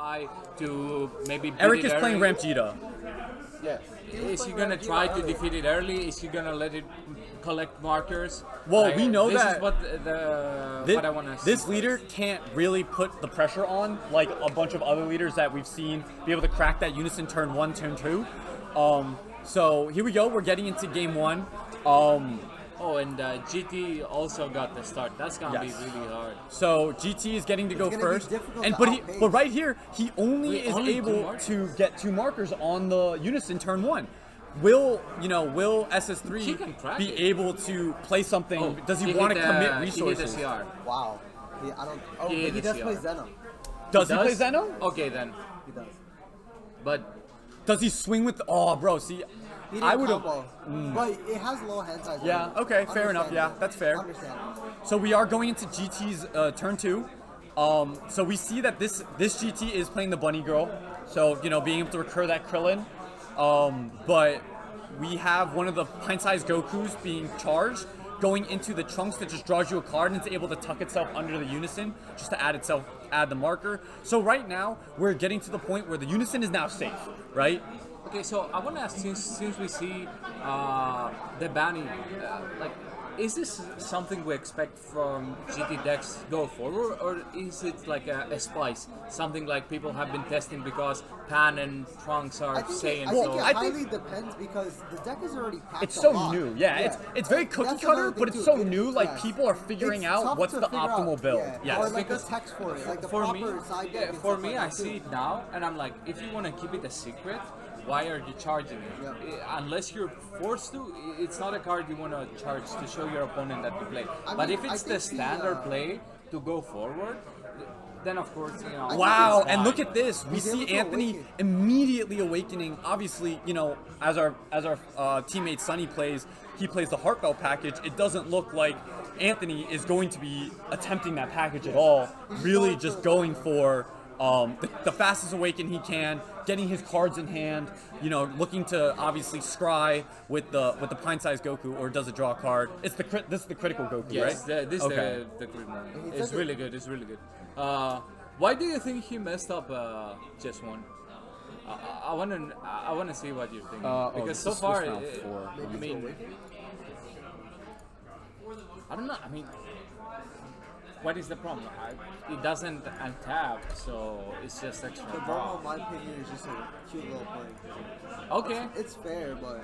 try to maybe beat Eric it is playing early? Ramp Vegeta. Yeah. Is he gonna try to defeat it early? Is he gonna let it collect markers? Well, we know this that is what what I want to see. this leader can't really put the pressure on like a bunch of other leaders that we've seen be able to crack that unison turn 1, turn 2. So here we go. We're getting into game 1. Oh, and GT also got the start. That's gonna Yes. be really hard. So GT is getting to go gonna be first, difficult and to but outpace. but right here he only Wait, is only 2 able markers? to get 2 markers on the unison turn 1. Will SS3 He can crack be it. able to play something? Oh, Does he hit want to the- commit He resources? hit the CR. Wow. I don't. Oh, He but he is does CR. play Zeno. Does he play Does? Zeno? Okay then. He does. But Does he swing with? Oh, bro. See, He I didn't would have. combo, but it has low hand size. Yeah, okay, fair enough, yeah, that's fair. Understandable. So we are going into GT's turn 2. So we see that this GT is playing the bunny girl. So being able to recur that Krillin. But we have one of the pint-sized Gokus being charged, going into the Trunks that just draws you a card and it's able to tuck itself under the unison just to add the marker. So right now we're getting to the point where the unison is now safe, right? okay, so I want to ask, since we see the Bunny, like, is this something we expect from GT decks go forward, or is it like a spice, something like people have been testing because Pan and Trunks are saying I so? think it I highly think- depends because the deck is already packed. It's a so lot. new, yeah. It's very cookie That's cutter, another but thing it's too. so new. Like Yes. people are figuring It's out tough what's to the figure optimal out, build. yeah. Yes. Or like the Because text for it, like the for proper me, side yeah, deck and for stuff me, like I that, see too. it now, and I'm like, if you want to keep it a secret, why are you charging it? Yeah. Unless you're forced to, it's not a card you want to charge to show your opponent that you play. But mean, if I it's the think standard play to go forward, then of course, Wow, it's and fine. look at this. We He's see able to Anthony awaken. immediately awakening. Obviously, as our teammate Sonny plays, he plays the Heartfelt package. It doesn't look like Anthony is going to be attempting that package at all. Really just going for the fastest awaken he can, getting his cards in hand, looking to obviously scry with the pint-sized Goku, or does it draw a card? This is the critical Goku, Yes, right? this Okay. is the good one. He It's does it- really good. It's really good. Why do you think he messed up just one? I wanna see what you think, because so far, I mean, I don't know. I mean, what is the problem? It doesn't untap, so it's just extra The draw. Bomo, in my opinion, is just a cute little play. Okay, It's fair, but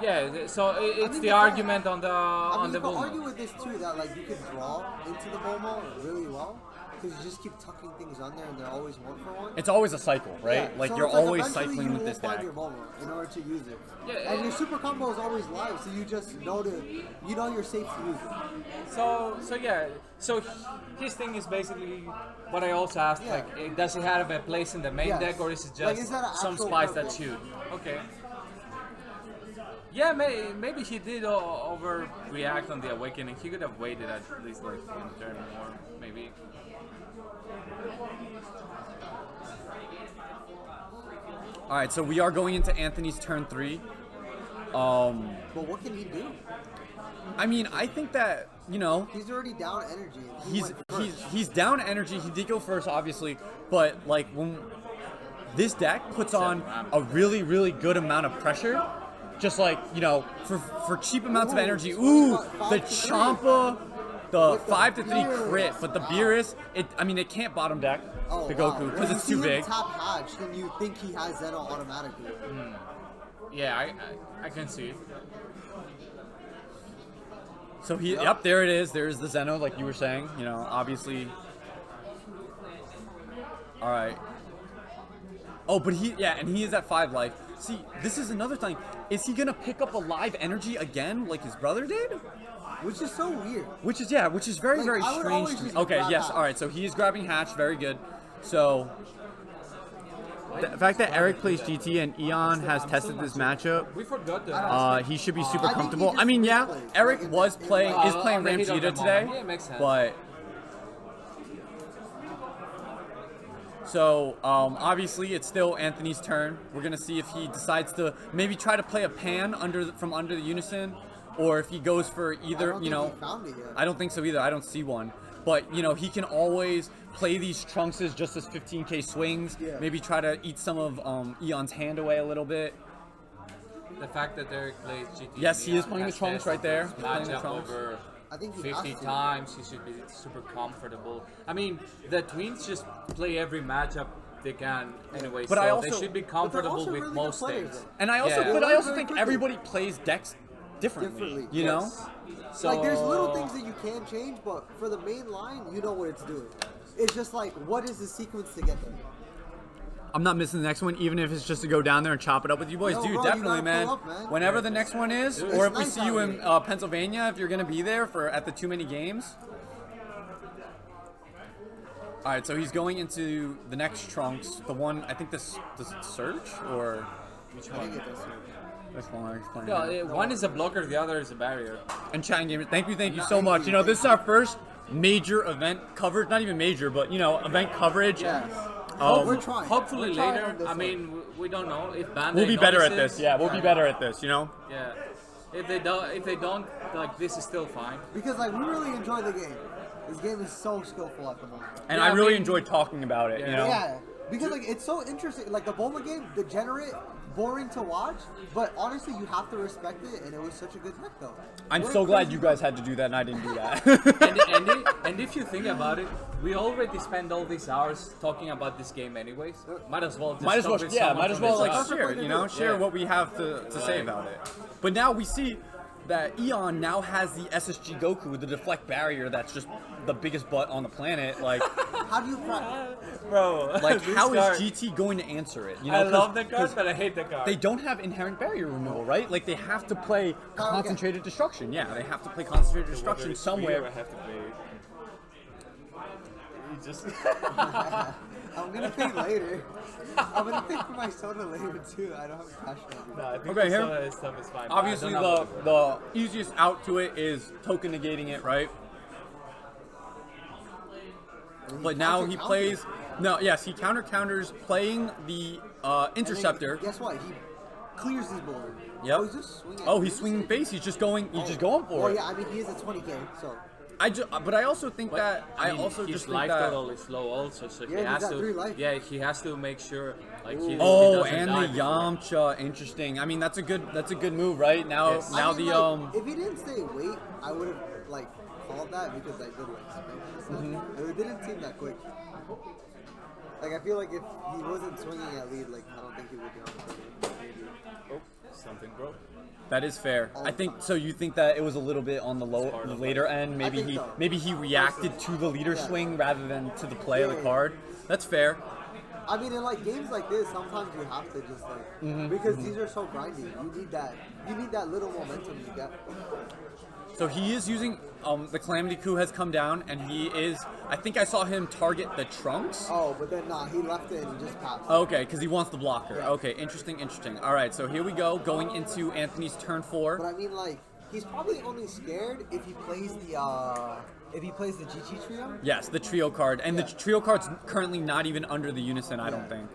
yeah. So it's mean, the the- argument on the I on mean, the you could Bulma. argue with this too that like you could draw into the Bomo really well because you just keep tucking things on there and they're always 1-for-1. It's always a cycle, right? Yeah, Like so you're it's like always eventually cycling you with will this find deck. your Bomo in order to use it. Yeah, And your super combo is always live, so you just know you're safe to use it. So yeah. So his thing is basically what I also asked. Yeah. Like, does he have a place in the main Yes. deck, or is it just Like, is that an some actual spice purple? that's huge? Okay. Yeah, maybe he did overreact on the awakening. He could have waited at least like one turn more, maybe. All right, so we are going into Anthony's turn 3. But what can he do? I mean, I think that He's already down energy. He went first. he's down energy. He did go first, obviously, but like when this deck puts on a really good amount of pressure, just like for cheap amounts of Ooh, energy. it's Ooh, about the 5-3. Champa, the With the 5-3 crit, Beerus. but the Wow. Beerus, it can't bottom deck Oh, the wow. Goku When because you it's see too him big. Tap Hatch, then you think he has Zeno automatically. Yeah, I can see it. So yep, there it is. There's the Zeno, like you were saying. Obviously. All right. Oh, but and he is at 5 life. See, this is another thing. Is he gonna pick up a live energy again, like his brother did? Which is so weird. Which is very Like, very I would strange always to me. just Okay, grab yes, Hatch. all right. So he is grabbing Hatch, very good. So the fact that Eric plays GT and Eon has tested this matchup, We forgot to. he should be super think he comfortable. just I mean, yeah, replays, Eric like, in was the- in playing the- is playing on the heat of Ramjita the today, moment. Yeah, it makes sense. but. So, obviously, it's still Anthony's turn. We're going to see if he decides to maybe try to play a pan from under the unison, or if he goes for either, I don't think he found it yet. I don't think so either. I don't see one. But, he can always play these Trunkses just as 15k swings. Yeah. Maybe try to eat some of Eon's hand away a little bit. The fact that Derek plays GT. Yes, he is playing the Trunks right there. This Playing the matchup Trunks. over I think he has 50 to. times. He should be super comfortable. I mean, the Twins just play every matchup they can anyway, But so I also- they should be But they're comfortable also with really most good players, things. though. And I also, Yeah. but I They also learn think very everybody plays decks differently. Differently, You know. yes. So, Like there's little things that you can change, but for the main line, you know what it's doing. It's just like, what is the sequence to get there? I'm not missing the next one, even if it's just to go down there and chop it up with you boys. Yo, Dude, bro, you definitely, gotta man. pull up, man. Whenever the next one is, Dude, or it's if we nice see you out in here. Pennsylvania, if you're gonna be there for at the Too Many Games. All right, so he's going into the next Trunks. The one, I think this does it Surge or which I think one? it does. which one? He's playing Yeah, now? one is a blocker, the other is a barrier. And chatting game. Thank you so Thank much. you, You know, this is thank our first major event coverage. Not even major, but you know, event coverage. Yes. We're trying. Hopefully We're trying later. on this I one. mean, we don't know if Bandai We'll be better at notices. this. Yeah, we'll be better at this. You know. Yeah. If they don't, like this is still fine. Because like we really enjoy the game. This game is so skillful at the moment. And Yeah, I I really mean- enjoyed talking about it. You Yeah. know. Yeah, because like it's so interesting. Like the Bulma game, degenerate, boring to watch, but honestly, you have to respect it, and it was such a good deck though. I'm What a so glad crazy you guys had to do that and I didn't do that. And if you think about it, we already spent all these hours talking about this game anyways. Might as well just might as well, talk with yeah, someone might as from well the like side. share, you know, share Yeah. what we have to say about it. But now we see that Eon now has the SSG Goku, the deflect barrier that's just the biggest butt on the planet. Like, How do you practice? Bro, like this how card- is GT going to answer it? You know, I 'cause- love the card, 'cause but I hate the card. they don't have inherent barrier removal, right? Like they have to play Oh, okay. concentrated destruction. Yeah, they have to play concentrated destruction I somewhere. have to play it. You just I'm gonna pay later. I'm gonna pay for my soda later too. I don't have cash right now. I think Okay, the here. soda stuff is fine. Obviously, I don't have the easiest out to it is token negating it, right? But now he plays. No, yes, he counters playing the And then interceptor. Guess what? He clears his board. Yep. Oh, he's just swinging. Oh, he's swinging face. He's just going. He's just going for Oh it. yeah, I mean he is at 20k, so But I also think But, that I mean, also his just think life that. total is low also, so Yeah, he he's has got 3 to. life. Yeah, he has to make sure like he. Oh, he doesn't and die the before. Yamcha, interesting. I mean, that's a good move, right? Now, Yes. now I mean, the like, if he didn't say wait, I would have like called that because I did like spin and stuff. Mm-hmm. It didn't seem that quick. Like I feel like if he wasn't swinging at lead, like I don't think he would be on the maybe. Oh, something broke. That is fair. All I the think time. so. You think that it was a little bit on the part the of later end. Maybe think so. maybe he reacted to the leader Yeah. swing rather than to the play of the Yeah. card. That's fair. I mean, in like games like this, sometimes you have to just like because these are so grindy. You need that little momentum you get. So he is using the Calamity Coup has come down, and he is. I think I saw him target the Trunks. Oh, but then nah, he left it and just passed. Okay, because he wants the blocker. Yeah. Okay, interesting. All right, so here we go, going into Anthony's turn 4. But I mean, like he's probably only scared if he plays the GT trio. Yes, the trio card, and the Yeah. trio card's currently not even under the unison. I don't think.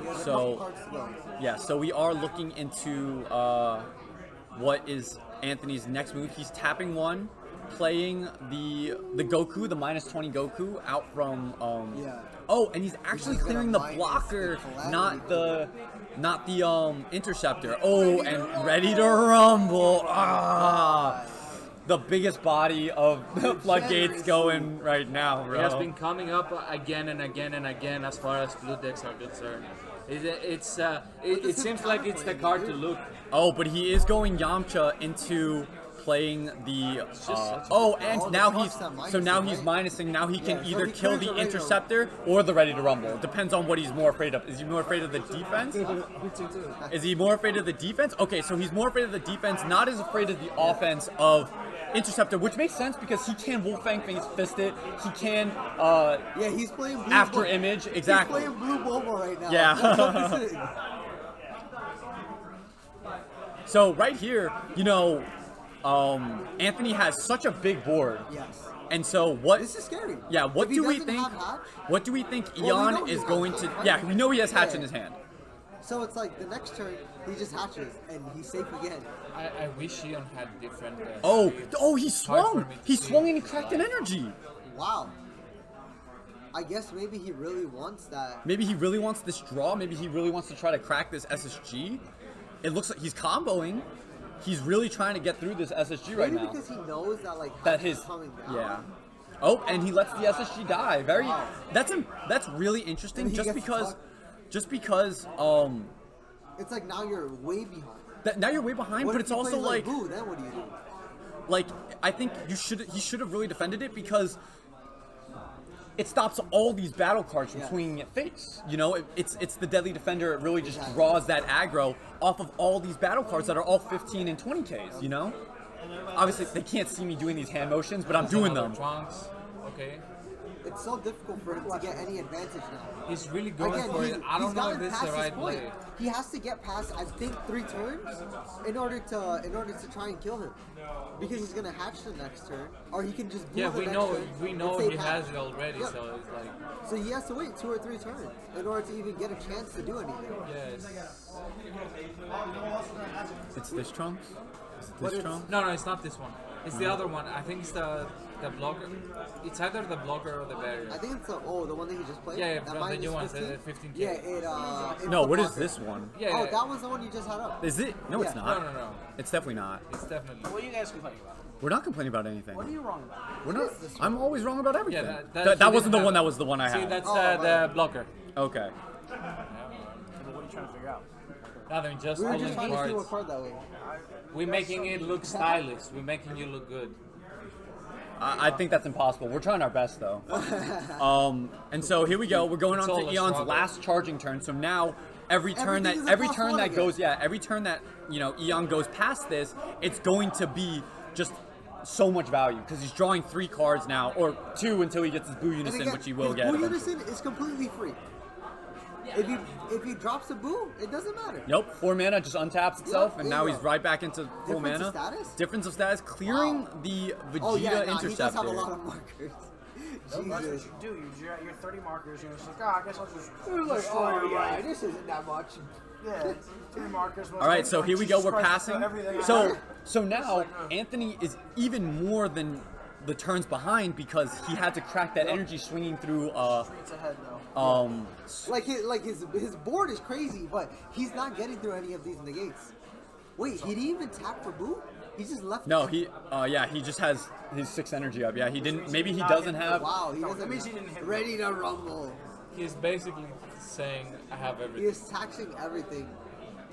He has a So- couple cards to go. Yeah, so we are looking into what is Anthony's next move. He's tapping 1, playing the Goku, the -20 Goku, out from. Yeah. Oh, and he's actually He's gonna clearing the minus blocker, the not calamity. the interceptor. Oh, and ready to rumble. Ah, the biggest body of the floodgates going right now, bro. He has been coming up again and again and again as far as blue decks are concerned. It seems like it's the card to look. Oh, but he is going Yamcha into playing the. such a And Oh, now the he's Fox so that now minusing, he's right? minusing. Now he can Yeah, so either he kill clears the the Ready to interceptor or the ready to rumble. It depends on what he's more afraid of. Is he more afraid of the defense? Is he more afraid of the defense? Okay, so he's more afraid of the defense, not as afraid of the offense of interceptor, which makes sense because he can Wolfang fist it. He can Yeah, he's playing blue after Bulma. image exactly. He's playing blue Bulma right now. Yeah. That's what this is. So right here, you know, Anthony has such a big board. Yes. And so what? This is scary. Yeah. What If he do we doesn't think? have Hatch- What do we think Well, we know Eon he is has going Hatch, to? right? Yeah, we know he has Hatch in Yeah. his hand. So it's like the next turn, he just hatches and he's safe again. I wish Eon had different. Oh, speeds. oh, he It's hard for swung. me to He see swung and he his cracked an life. energy. Wow. I guess maybe he really wants that. Maybe he really wants this draw. Maybe he really wants to try to crack this SSG. It looks like he's comboing. He's really trying to get through this SSG right Maybe now. because he knows that like That Hatch is his coming down. yeah. Oh, and he lets the SSG die. Very. Wow. That's really interesting. And he Just gets because, stuck. just because. It's like now you're way behind. Now you're way behind, What but if it's he also plays like, Boo, then what do you do? like I think he should have really defended it because it stops all these battle cards from Yeah. swinging at face. You know, it's the deadly defender. It really just draws that aggro off of all these battle cards that are all 15 and 20Ks. You know, obviously they can't see me doing these hand motions, but I'm doing them. Trunks. Okay. It's so difficult for him to get any advantage now. He's really going Again, for it. I don't he's know if gotten this is past the his right point. play. He has to get past, I think, 3 turns in order to try and kill him, because he's gonna hatch the next turn, or he can just do Yeah, the we next know turn we and know save he hatch. has it already, Yep. so it's like So he has to wait 2 or 3 turns in order to even get a chance to do anything. yes. It's this Trunks. Is it But this it's- Trunks? No, it's not this one. It's the other one. I think it's the blocker. It's either the blocker or the barrier. I think it's the one that he just played. Yeah, That from the minus new ones, 15? the 15K. Yeah, it's No, the what is blocker. this one? Yeah, Oh, yeah. that one's the one you just had up. Is it? No, it's Yeah. not. No. It's definitely not. It's definitely. What are you guys complaining about? We're not complaining about anything. What are you wrong about? We're not. I'm always wrong about everything. Yeah, that she wasn't didn't the have- one. That was the one I See, had. that's Oh, the blocker. Okay. What are you trying to figure out? Nothing, just We were pulling just trying to see cards. what card that way. We're making it look stylish. We're making you look good. I think that's impossible. We're trying our best though. And so here we go. We're going It's on all to a Eon's struggle. last charging turn. So now every turn Everything is a every plus turn one that again. goes every turn that Eon goes past this, it's going to be just so much value because he's drawing 3 cards now, or 2 until he gets his Boo And Unison, again, which he will his get. Boo eventually. Unison is completely free. If he drops a Boo, it doesn't matter. Nope, 4 mana just untaps itself, Yep, and there now you he's go. right back into full Difference mana. of status? Difference of status, clearing Wow. the Vegeta Oh yeah, Interceptor. he does have a lot of markers. That's what Jesus. you do. You draw your 30 markers, and it's like, I guess I'll just Like, destroy oh your yeah, life. this isn't that much. Yeah, 3 markers. All right, so here we go. We're passing. So So now Anthony is even more than the turns behind because he had to crack that energy swinging through. it's ahead though. Like his board is crazy, but he's not getting through any of these negates. Wait, he didn't even tap for Boo? He just left. No, he just has his 6 energy up. Yeah, he didn't. Maybe he doesn't have. Wow, he No, doesn't. that means he didn't hit ready to rumble. He's basically saying, "I have He everything." is taxing everything.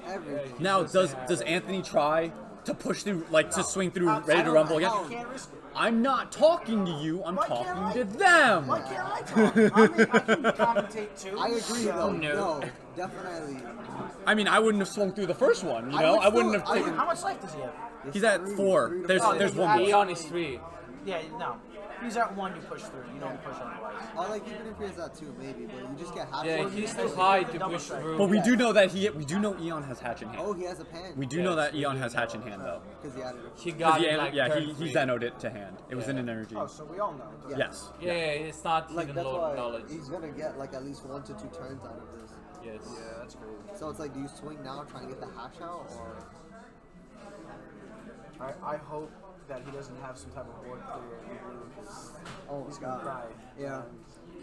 Everything. Now, does Anthony try to push through, like to swing through, ready to don't rumble know again? how. You can't risk it. I'm not talking to you. I'm Why can't talking I? to them. Why can't I talk? I can commentate too. I agree though. No. No, definitely. I mean, I wouldn't have swung through the first one. You I know, would I wouldn't still- have I taken. How much life does he have? He's at 4. Three to There's four. there's you one have- more. Eon is 3. Yeah, no. He's at 1, you push through. You don't push otherwise. Or like even if he has that too, maybe, but you just get half. Yeah, one. he's too high to push through. But we do know that we do know Eon has Hatch in hand. Oh, he has a pan. We do know that Eon has Hatch in hand though. Because he added it. He 'Cause got he, it like turn he 3. Zenoed it to hand. It was in an energy. Oh, so we all know. Yeah. Yes. Yeah, it's not Like even that's low why knowledge. he's gonna get like at least 1 to 2 turns out of this. Yes. Yeah, that's crazy. So it's like, do you swing now, try and get the hash out, or I hope that he doesn't have some type of board clear in blue because oh he's gonna cry. Yeah.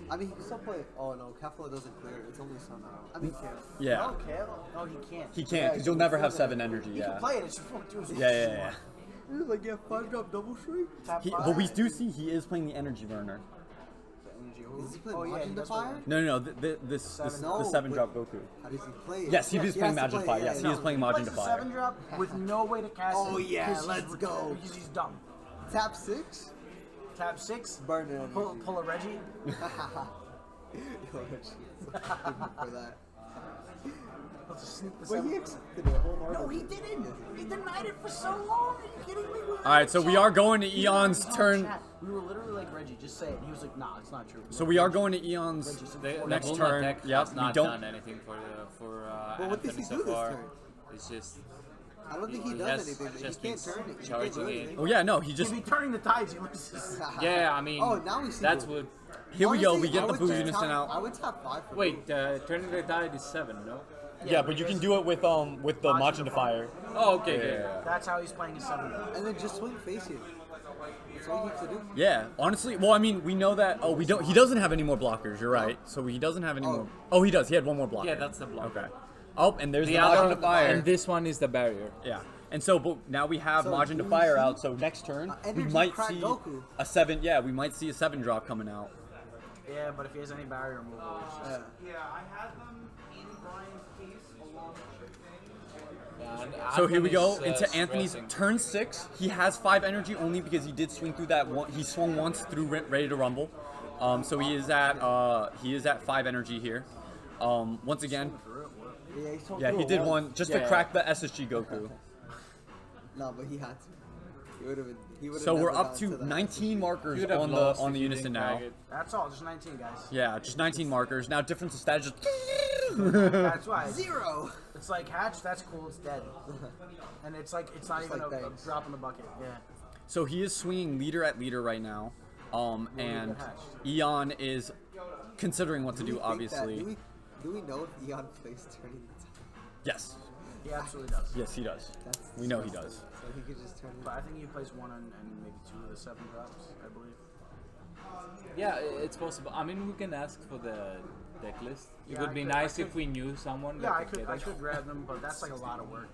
I mean, he can still play. Oh no, Kefla doesn't clear. It's only somehow. I mean, Yeah. Okay. No, he can't. He can't because you'll never have 7 energy. He Yeah. can play it. It's just won't do it. Yeah. like yeah, 5-drop double strike. Tap He, five. but we do see he is playing the energy burner. Is he playing Oh, yeah, Margin he does Defier? play No. This No, the 7 but- drop Goku. How does he play it? Yes, he is playing has to Magic play Fire. it, Yes, he is playing He Majin plays the Defier. 7-drop with no way to cast Oh, it. yeah, because he's let's go. Because he's dumb. Tap 6. Tap 6. Burn it. Pull a Reggie. Yo, she's so stupid for that. Let's just sneak this But up. he accepted it wholeheartedly. No, he didn't. He denied it for so long. Are you kidding me? All right, so we are going to Eon's turn. Chat. We were literally like, Reggie, just say it. And he was like, nah, it's not true. So we are going to Eon's The next Bulma turn. deck Yep, has we not don't. done anything for But what does he Anthony do so this far. turn? It's just I don't think he He does has anything. But just he can't been turn it. He can't charging do it. anything. Oh yeah, no, he just. If he turning the tides, he loses. yeah. I mean, Oh, now we see that's the- what. Here we go. Honestly, We get I the would Boo just Unison tap- I out. would tap 5 for Wait, turning the tide is 7, no? Yeah, but you can do it with the Majin Defier. Oh, okay, okay. Yeah. That's how he's playing his 7-drop. and then just swing face here. That's all you have to do. Yeah, honestly, well, I mean, we know that. Oh, we don't. He doesn't have any more blockers. You're right. So he doesn't have any more. Oh, he does. He had one more blocker. Yeah, that's the block. Okay. Oh, and there's the other Majin to fire. and this one is the barrier. Yeah. And so, but now we have So Majin do to we fire see out. So next turn, we energy might crack see Goku? a 7. Yeah, we might see a 7 drop coming out. Yeah, but if he has any barrier removal, it's just, Yeah, and So here we go Anthony's, into Anthony's stressing. turn 6. He has 5 energy only because he did swing through that one. He swung once through Ready to Rumble. So he is at 5 energy here. Once again, yeah, he did one just to crack the SSG Goku. No, but he had to. He would have. He would have. So we're up to 19 markers You'd have on lost the if you unison didn't now. crack it. that's all, just 19 guys. Yeah, just 19 markers. Now difference of status just That's why. 0. It's like Hatch, that's cool, it's dead. And it's like, it's not even like a thanks. drop in the bucket. Yeah. So he is swinging leader at leader right now. And Eon is considering what to do, obviously. Do we know if Eon plays turning the time? Yes. He absolutely does. Yes, he does. That's We know he does. So he could just turn it. But I think he plays 1 and maybe 2 of the 7 drops, I believe. Yeah, it's possible. I mean, we can ask for the deck list. It Yeah, would I be could- nice I if we knew someone. Yeah, that I could get I it. could grab them, but that's like a lot of work.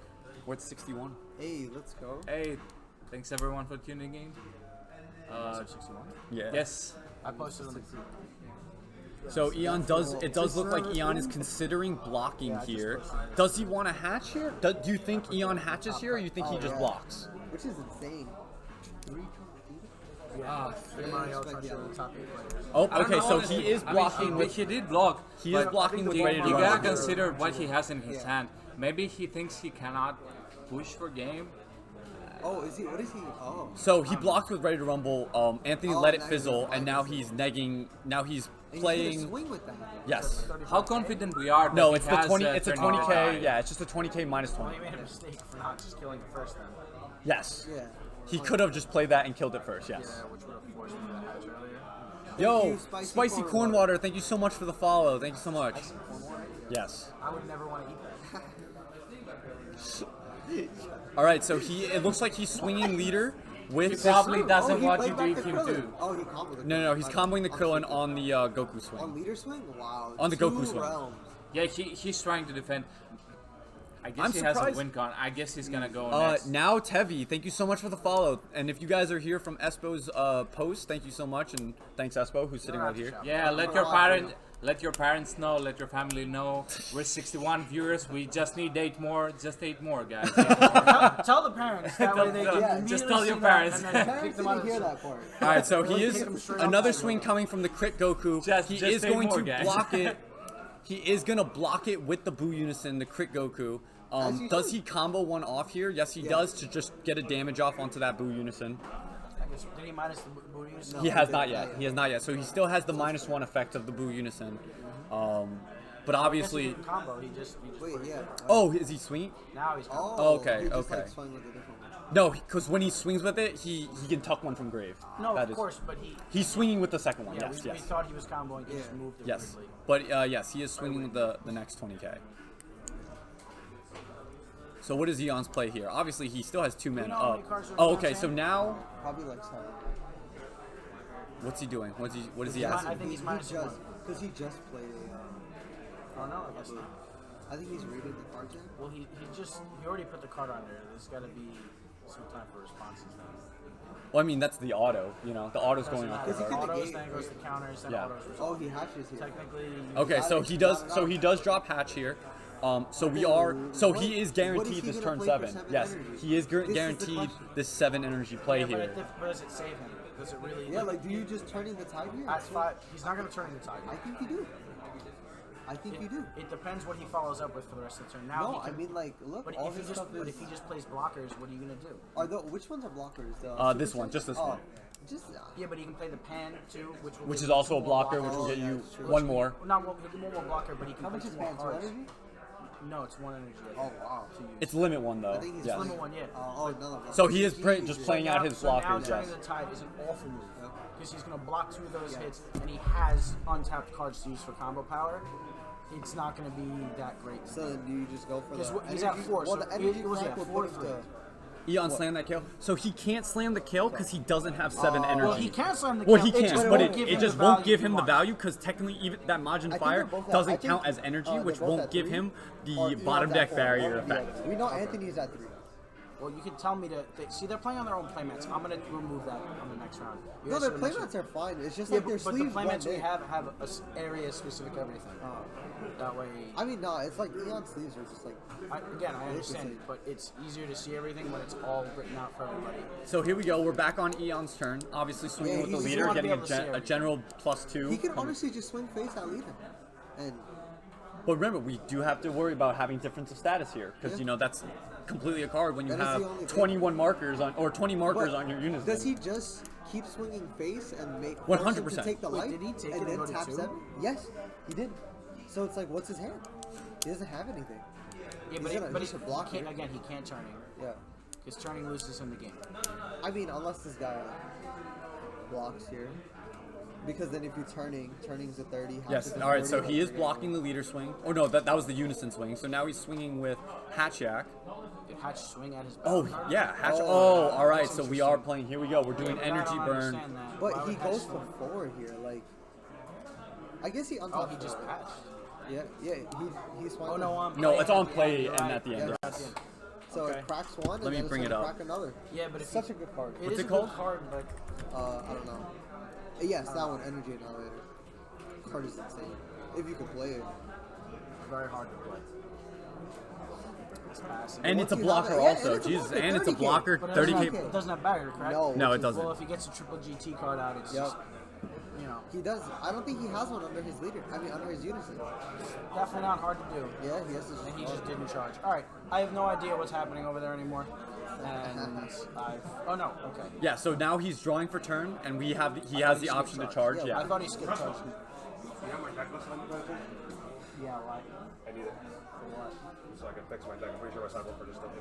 What's 61? Hey, let's go. Hey, thanks everyone for tuning in. 61? Yeah. Yes. I posted on the group. So Eon does. It does look like Eon is considering blocking here. Does he want to hatch here? Do you think Eon hatches here, or you think he just blocks? Which is insane. 3 Ah, Mario respect touched the the top 8 players. Oh, I don't okay. know, So honestly. he is blocking I mean, with. he did block. He is but blocking with you, ready to you run. gotta consider what he has in his Yeah. hand. Maybe he thinks he cannot push for game. Oh, is he? What is he? Oh. So he blocked with ready to rumble. Anthony Oh, let it now he's fizzle, blocking. and now he's negging. Now he's And playing. He's gonna swing with that. Yes. How confident we are? That No, he it's the has, 20. It's a turning 20k. five. Yeah, it's just a 20k minus Well, 20. he made a mistake for not just killing it first then. Yes. Yeah. He could have just played that and killed it first. Yeah, Yes. which would have forced me to hatch earlier. Yo, you, Spicy spicy Corn corn Water. water. Thank you so much for the follow. Thank you so much. Yes. I would never want to eat that. All right. So it looks like he's swinging leader with. He probably doesn't he want played you back to the him Krillin. too. Oh, he comboed the No, he's comboing the Krillin Krillin on the Goku on swing. leader swing. Wow. On the 2 Goku swing. realms. Yeah, he's trying to defend. I guess I'm he has a surprised. win con. I guess he's gonna go next. Now Tevi, thank you so much for the follow. And if you guys are here from Espo's post, thank you so much, and thanks Espo, who's sitting right here. Yeah, let your parents know, let your family know. We're 61 viewers. We just need 8 more. Just 8 more, guys. 8 more. Tell the parents, that way they can Yeah, just immediately tell your see that parents. and then Parents kick them out didn't of hear the that part. All right, so he Really is take him straight another up. swing coming from the crit Goku. Just He 8 is going more, to guys. block it. He is gonna block it with the Boo Unison, the crit Goku. As you Does do. he combo one off here? Yes, he Yeah. does to just get a damage off onto that Boo Unison. I guess, did he minus the booties? He has he not didn't, yet. not He has not yet. So he still has the -1 effect of the Boo Unison. But obviously, Combo, he just Wait, yeah. oh, is he swinging? now he's combo. Oh, okay, he just, okay. Like, swung with a different one. No, because when he swings with it, he can tuck one from grave. No, That of is- course, but He's swinging with the second one. yeah, Yes, we yes, thought he was comboing, he just Yeah. moved it yes. weirdly. But yes, he is swinging with the next 20k. So what is Eon's play here? Obviously, he still has 2 men know how up. many cards are in Oh, Eon's okay. hand? So now, Probably like 7. what's he doing? What is he He's asking? I think he's minus just, 1. because he just played a. Oh no, I guess not. I think he's reading the cards in. Well, he already put the card on there. There's got to be some time for responses then. Well, I mean, that's the auto. You know, the auto's going off. Because the he card. could've Autos, gave- then goes to counters, then Yeah. autos. Oh, he hatches here. Technically, Okay, so Got he it. does. Got it. So he does drop hatch here. So we are. So What- he is what is guaranteed he this gonna turn play for 7. 7 Yes, energy? he is This is the guaranteed question. this 7 energy play yeah, but, here. but does it save him? Does it really? Yeah, like, do you just turning the tide here? At 5, he's not going to turn the tide. I think you do. I think you do. It depends what he follows up with for the rest of the turn. Now No, he I can, mean, like, look, but all if he this just stuff but is. if he just plays blockers, what are you going to do? Are the which ones are blockers? This Super one, just this oh, one. Just Yeah, but he can play the pan too, which will Which get is you also a 2 more blocker, which blockers. will get yeah, you it's true. one more. Not one, he'll get one more blocker, but he can how play much is 2 more pan? 2 cards. energy? No, it's 1 energy. I Oh think, wow. to use. It's limit 1 though. I think he's Yes. limit 1, yeah. No. So he is just Jeez. playing out his So now blockers. turning Yes. the tide is an awful move because he's going to block 2 of those hits, and he has untapped cards to use for combo power. It's not going to be that great. So then do you just go for the? Because he's energy? at 4, Well, so the energy it was crack at would 4 put him to. Eon slammed that kill. So he can't slam the kill because he doesn't have 7 energy. Well, he can slam the kill. Well, he it can, just but won't give it him just the won't value give he him the wants. value because technically even that Majin think Fire they're both at- doesn't I think, count as energy, they're which both won't at give 3, him or the Eon's bottom at deck 4, barrier one or the effect. other. We know Anthony's at 3. Well, you can tell me to see. They're playing on their own playmats. I'm gonna remove that on the next round. You No, guys their should mention- playmats are fine. It's just Yeah, like their but the sleeves playmats we blend in. have a area specific everything. That way. I mean, no, it's like Eon sleeves are just like. I understand Interesting. it, but it's easier to see everything when it's all written out for everybody. So here we go. We're back on Eon's turn. Obviously swinging Yeah, with the he's- leader, wanna getting be able to see a everything. general +2. He can honestly just swing face at leader, and But remember, we do have to worry about having difference of status here because Yeah. that's completely a card when you That is the have only thing. 21 markers on or 20 markers But on your units. does he just keep swinging face and make 100%. to take the Wait, light did he take and it then and go to tap 2? 7? Yes, he did. So it's like, what's his hand? He doesn't have anything. Yeah, He's gonna- but he should block he can't, it. again, he can't turning. Yeah. His turning loses him the game. I mean, unless this guy blocks here. Because then if you're turning's a 30. half Yes. is a All right. So 40, he is like, blocking the leader swing. Oh no, that was the unison swing. So now he's swinging with Hatchyak. Did Hatch swing at his back? Oh yeah, Hatch. Oh, Oh, all right. that's So we are playing. Here we go. We're doing But I energy don't burn. understand that. But Why he would Hatch goes for swing? 4 here. Like, I guess he Oh, untapped. he just 4. patched. Yeah. He swung. Oh no, I'm. No, it's on at the play end, you're and right. at the end. Yeah. At the end. So Okay. it cracks one. Let and me then bring it's it gonna up. Crack another. Yeah, but if Such you- a good card. It What's is it a called? good card, but I don't know. Yes, that one, Energy Annihilator. Card is insane. If you can play it. very hard to play. It's passing. And Once it's a you have blocker it- yeah, also. and it's a Jesus, blocker, and it's a 30K. blocker. But it 30K. doesn't have barrier, correct? No. No, which it is- doesn't. Well, if he gets a triple GT card out, it's Yep. just, you know, He does. I don't think he has one under his leader. I mean, under his unison. definitely not hard to do. Yeah, he has to. And he just didn't charge. All right, I have no idea what's happening over there anymore. And oh no, okay. Yeah. So now he's drawing for turn, and he has the option to charge. Yeah, I Yeah. thought he skipped charge. You have my deck list on you guys? Yeah, why? I need it. So I can fix my deck. I'm pretty sure my sideboard for just stuff.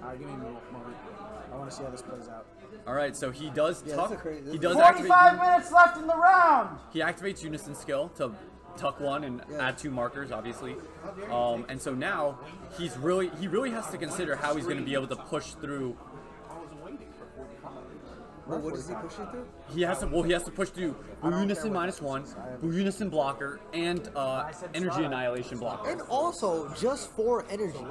All right, give me a moment. I want to see how this plays out. All right. So he does Yeah, tuck. this is crazy. He This does is- activate. 45 minutes left in the round. He activates unison skill to tuck one and Yeah. add 2 markers, obviously. And so now he really has to consider how he's going to be able to push through. Well, what is he pushing through? He has to push through Blue Unison -1, Blue Unison blocker, and Energy Annihilation blocker. And also, just 4 energy.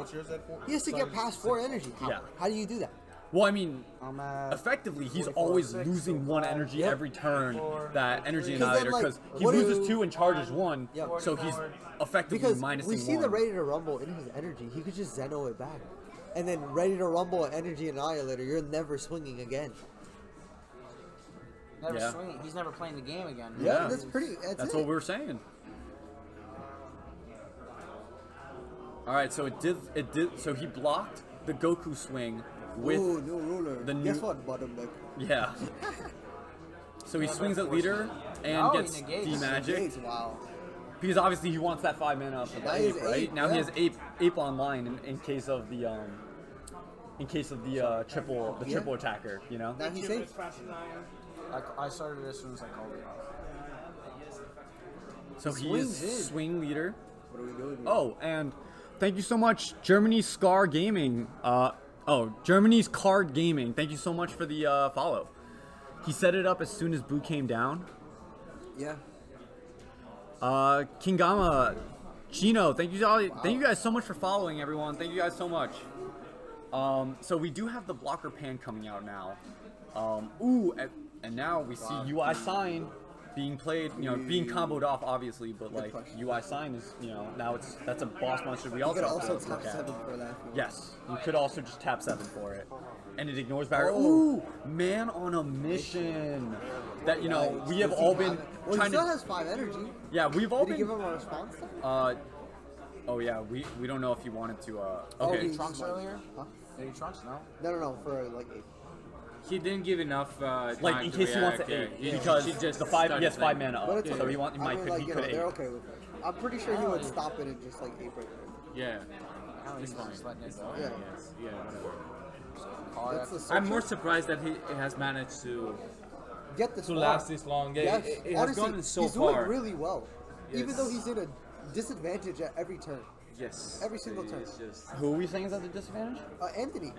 He has to get past 4 energy. Yeah. How do you do that? Well, I mean, I'm at effectively, he's always losing 1 energy Yep. every turn, that Energy 'Cause then, Annihilator, like, because he what loses if- 2 and charges 1, Yep. so he's effectively Because minusing we see 1. the Ready to Rumble in his energy. He could just Zeno it back. And then Ready to Rumble and Energy Annihilator, you're never swinging again. never Yeah. swinging. He's never playing the game again. Yeah. That's pretty. That's it. what we were saying. All right, so it did. So he blocked the Goku swing with Ooh, new ruler. the Guess new- what, bottom deck? yeah. So he swings at leader and Oh, he gets negates. D-magic Gates, wow. because obviously he wants that 5 mana for the Now he has ape, right? ape, Now he yeah. has ape online in case of the triple Yeah. triple attacker, you know. Now he's safe. I started it as soon as I called it. So he swings is in. swing leader. What are we doing here? Oh, and thank you so much, Germany's Scar Gaming. Germany's Card Gaming. Thank you so much for the follow. He set it up as soon as Boo came down. Yeah. Kingama, Chino, thank you guys so much for following, everyone. Thank you guys so much. So we do have the blocker pan coming out now. And now we see UI sign being played, being comboed off, obviously, but like question. UI sign is, now that's a boss monster we You also could have to also look tap at. 7 for that. Yes, you could also just tap 7 for it, and it ignores barrier. Oh. Ooh, man on a mission. That we have all been Well, he trying still to. has 5 energy. Yeah, we've all Did he give been. him a response? Then? Oh yeah, we don't know if he wanted to. Oh, Okay. he- Trunks earlier? Huh? Did he trunks? No. No, for like 8. He didn't give enough Like time in to case he wants react, to yeah. aid, because He just the 5 started he has 5 playing. mana But up, it's so okay. he I mean, he could aid. they're okay with it. I'm pretty sure he would stop it and just like 8 right there. Yeah. I he's just letting it go. Yeah. Yeah, whatever. Call That's that. the I'm more searcher. surprised that he has managed to Get this last this long. Yeah, Yes. it has Honestly, gone so he's far. doing really well. Even Yes. though he's in a disadvantage at every turn. Yes. Every single turn. It's just Who are we saying is at a disadvantage? Anthony.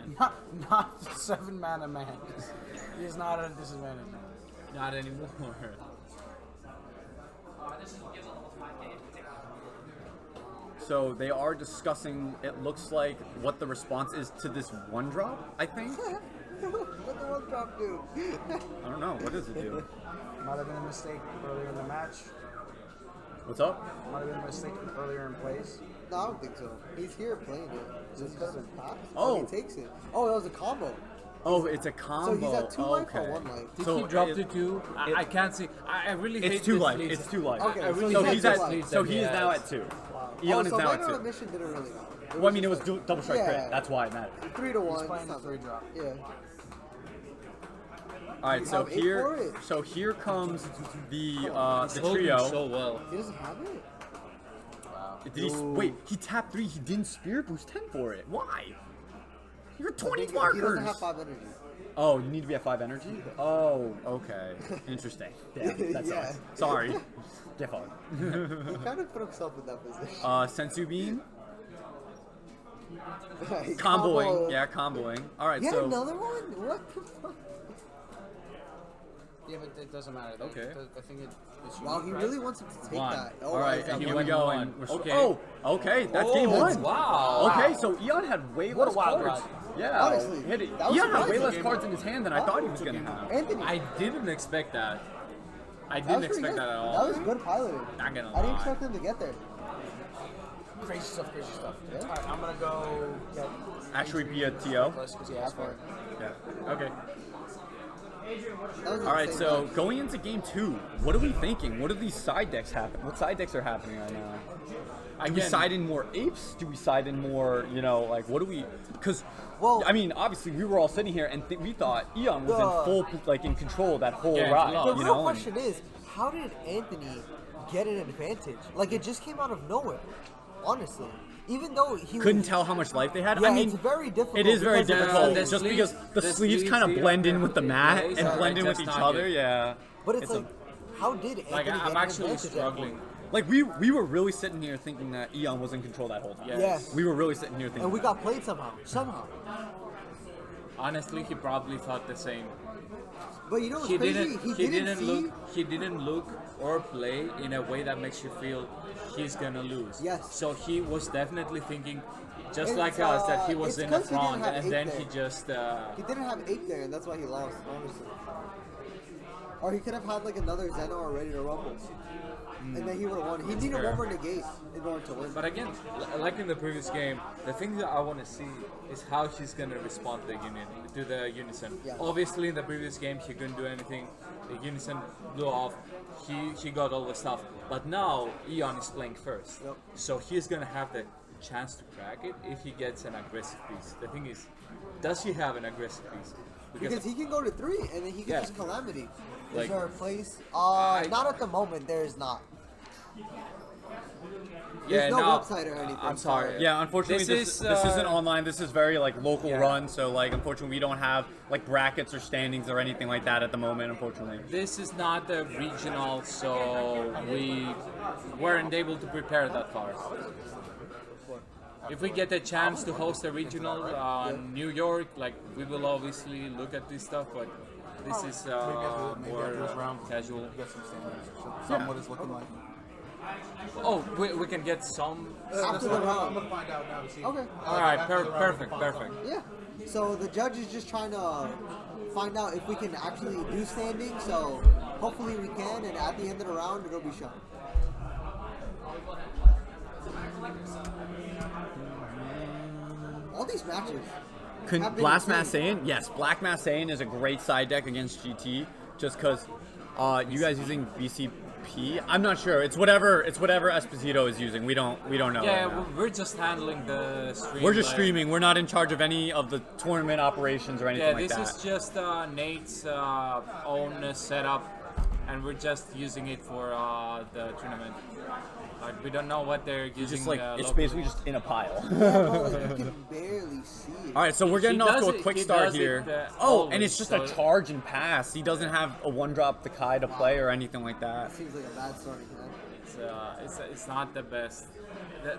Not 7 mana man. He is not at a disadvantage. not anymore. So they are discussing, it looks like, what the response is to this one drop, I think. What the one drop do? I don't know. What does it do? Might have been a mistake earlier in the match. What's up? Might have been a mistake earlier in plays. No, I don't think so. He's here playing it. Just doesn't pass. Oh. He takes it. Oh, that was a combo. Oh, it's a combo. So he's at 2 life okay. or 1 life? Did So he drop it- to 2? I can't see. I really hate It's 2 this life. lead. It's 2 life. Okay, I really So hate he's this at. lead So that he is has. now at 2. Wow. Eon is so now man at on a 2. mission didn't really matter. Well, I mean, it was double strike Yeah. crit. That's why it mattered. 3 to 1. He's playing the It's not 3 bad. drop. Yeah. All right, You so have 8 here, for it. so here comes the He's the holding trio. so well. He doesn't have it? Did he? Wait, he tapped 3. He didn't spirit boost 10 for it. Why? You're 20 He markers. doesn't have 5 energy. Oh, you need to be at 5 energy? Oh, okay. Interesting. Damn, that Yeah. sucks. Sorry. Get fucked. He kind of put himself in that position. Sensu beam. He Comboing. combo. Yeah, comboing. All right, Yet so. another one? What the fuck? Yeah, but it doesn't matter. Okay. I think it's Wow, unique, he right? really wants him to take One. that. Oh, All right, he's and at here he we went go. one. And we're Okay. Oh, okay. That's game 1. Wow. Okay, so Eon had way What a less wild cards. ride. Yeah, Honestly, hit it. that was Eon had way surprising. less cards in his hand than I thought he was gonna have. Anthony. I didn't expect that. I that didn't was pretty expect good. that at all. That was good piloting. Not gonna I didn't lie. expect him to get there. Crazy stuff, crazy stuff. Yeah. Alright, I'm gonna go get Actually, be a TO. because he asked for it. Yeah. Okay. That was All right, insane so match. going into game 2, what are we thinking? What are these side decks happening? What side decks are happening right now? Do we Again- side in more apes? Do we side in more, like, what do we... Because, Well- I mean, obviously, we were all sitting here and we thought Eon was in full, like, in control of that whole Yeah, ride, the The you real know? question is, how did Anthony get an advantage? Like, it just came out of nowhere, honestly. Even though he Couldn't was, tell how much life they had. Yeah, I mean, it's very difficult. it is very because of the difficult, sleeves. just because the the sleeves kind of here blend in with the mat plays and are blend in with just each not other, good. yeah. But it's It's a- like, how did Anthony Like, get I'm an actually advantage at that struggling. point? Like, we were really sitting here thinking that Eon was in control that whole time. Yeah. Yes. We were really sitting here thinking And we that. got played somehow. Honestly, he probably thought the same. But you know what's He crazy? didn't. He didn't see. He didn't look or play in a way that makes you feel he's gonna lose. Yes. So he was definitely thinking, just It's, like us, that he was it's in the 'cause he didn't front, have and eight then there. he just. He didn't have 8 there, and that's why he lost, honestly. Or he could have had like another Zeno already to rumble. And then he would have won. He needed fair. one more negate in order to win. But again, like in the previous game, the thing that I want to see is how he's gonna respond to the unison. Yeah. Obviously, in the previous game, he couldn't do anything. The unison blew off. He got all the stuff. But now Eon is playing first, Yep. so he's gonna have the chance to crack it if he gets an aggressive piece. The thing is, does he have an aggressive piece? Because he can go to 3, and then he can Yeah. just Calamity. Is Like- there a place? I- Not at the moment. There is not. yeah, There's no no, website or anything. I'm sorry. Yeah, unfortunately, this isn't online. This is very like local Yeah. run. So like, unfortunately, we don't have like brackets or standings or anything like that at the moment. Unfortunately. This is not the regional, so we weren't able to prepare that far. If we get a chance to host a regional in New York, like we will obviously look at this stuff, but this is more casual. Get some standards. Some what it's looking like. Oh, we can get some. After the I'm round. gonna find out now to see. Okay. All right, After the round, perfect, we'll find perfect. Yeah. So the judge is just trying to find out if we can actually do standing. So hopefully we can, and at the end of the round, it'll be shown. All these matches. have been Blast insane. Mass Saiyan? Yes, Black Mass Saiyan is a great side deck against GT. Just because you guys using BCP, I'm not sure. It's whatever Esposito is using. We don't know. Yeah, right now. we're just handling the stream. We're just like- streaming. We're not in charge of any of the tournament operations or anything Yeah, like this that. is just Nate's own setup, and we're just using it for the tournament. We don't know what they're using. Just like it's locally. basically just in a pile. Yeah, bro, like, you can barely see it. All right, so we're getting He off does to a it- quick he start does it, here. always, And it's just a so- charge and pass. He doesn't have a one drop to Kai to play or anything like that. Seems like a bad starting hand. It's not the best.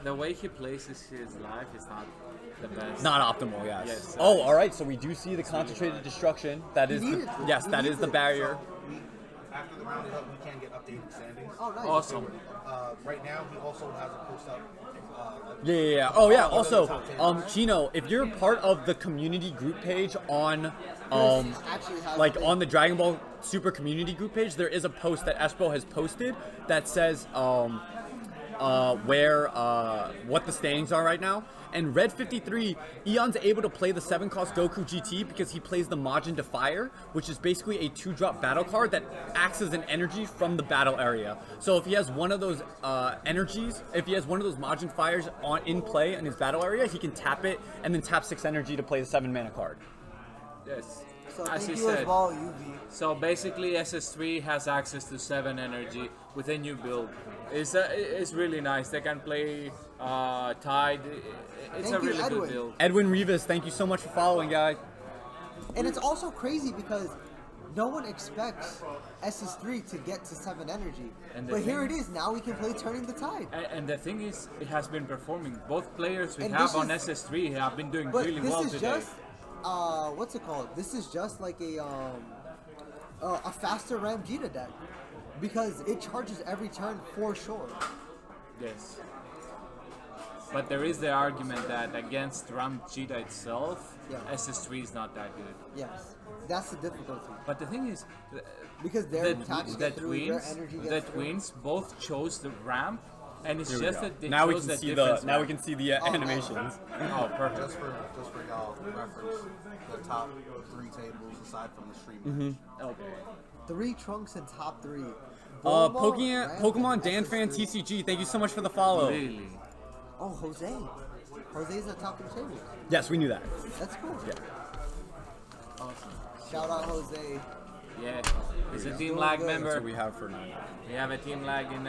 The way he places his life is not the best. Not optimal, yes. Yes. Oh, all right. So we do see the concentrated destruction. That is, needed it. yes, He that is needs the it. barrier. After the round is up, we can get updated standings. Oh, nice. Awesome. Right now, he also has a post up. Yeah. Oh, yeah. Also, Chino, if you're part of the community group page on, Actually has like a on the Dragon Ball Super community group page, there is a post that Espo has posted that says what the standings are right now. And Red 53, Eon's able to play the 7-cost Goku GT because he plays the Majin Defier, which is basically a 2-drop battle card that acts as an energy from the battle area. So if he has one of those energies, if he has one of those Majin Fires in play in his battle area, he can tap it and then tap 6 energy to play the 7-mana card. Yes. So As thank you you as said. well, UV. So basically, SS3 has access to 7 energy with a new build. It's really nice. They can play Tide. It's Thank a you, really Edwin. good build. Edwin Rivas, thank you so much for following, guys. And it's also crazy because no one expects SS3 to get to 7 energy. And the But here it thing- is. Now we can play Turning the Tide. And the thing is, it has been performing. Both players we And have this on is- SS3 have been doing But really this well is today. just, what's it called? This is just like a faster Ram Vegeta deck. Because it charges every turn for sure. Yes. But there is the argument that against Ram Cheetah itself, Yeah. SS3 is not that good. Yes. That's the difficulty. But the thing is, Because their attacks the get through, their twins, energy the gets through. twins both chose the ramp, and it's Here we just go. that they Now we chose can the see difference now we ramp. can see the animations. Oh, perfect. Just for y'all reference, the top 3 tables aside from the stream. Mm-hmm. Okay. 3 trunks and top 3. Bulma, Ram, Pokemon and Dan Fan SS3. TCG, thank you so much for the follow. Really? Oh, Jose. Jose's at top 3 tables. Yes, we knew that. That's cool. Yeah. Awesome. Shout out Jose. Yeah. He's a Team doing Lag good. That's member. what we have for now. We have a Team Lag in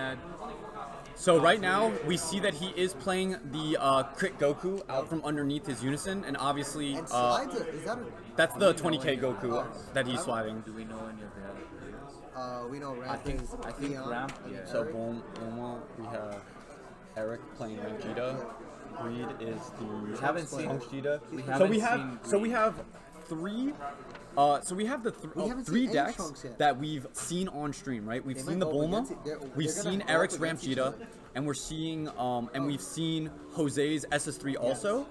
So right now we see that he is playing the Crit Goku out from underneath his Unison, and obviously And slides it. Is that a... that's the 20k Goku Oh. that he's sliding. Do we know any of the other players? we know I Ramp think is I think Leon. Ramp. and Yeah. So Eric. Bulma, we have Eric playing Vegeta. Greed is the haven't seen- Trunks Vegeta. we So haven't we have seen so we have 3. So we have the We haven't three seen any decks Trunks yet. that we've seen on stream, right? We've They seen might the go up Bulma, against it. we've They're gonna seen go up Eric's against each Ramchita, other. and we're seeing and we've seen Jose's SS3 also,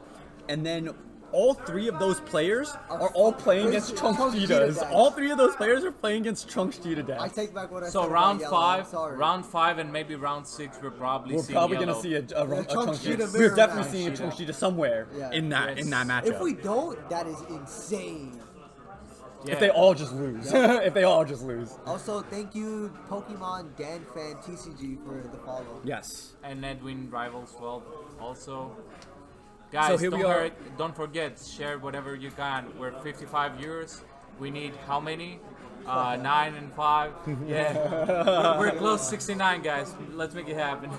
and then all 3 of those players are all playing against Trunks Trunks Vegeta Cheetahs. decks. All 3 of those players are playing against Trunks Cheetah decks. I take back what I said. So about round yellow. I'm 5, sorry. round 5, and maybe round 6, we're probably We're seeing probably yellow. gonna see a Trunks Trunks Cheetah Cheetah. We're mirror definitely match. seeing a Trunks Cheetah somewhere Yeah. in that Yes. matchup. If we don't, that is insane. Yeah. If they all just lose. If they all just lose. Also, thank you, Pokemon Dan Fan TCG, for the follow. Yes. And Edwin Rivals 12 also. Guys, here we are. don't forget, share whatever you can. We're 55 euros. We need how many? 9 and 5. Yeah. we're close to 69, guys. Let's make it happen.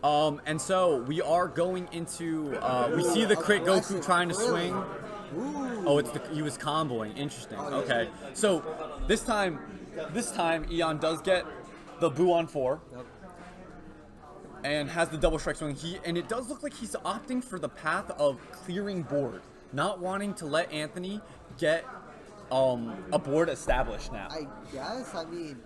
And so we are going into we see the Crit Goku Aggressive, trying to really. swing. Ooh. Oh, he was comboing. Interesting. Oh, yeah. Okay. So this time Eon does get the Boo on 4. Yep. And has the double strike swing. And it does look like he's opting for the path of clearing board, not wanting to let Anthony get a board established now. I guess. I mean,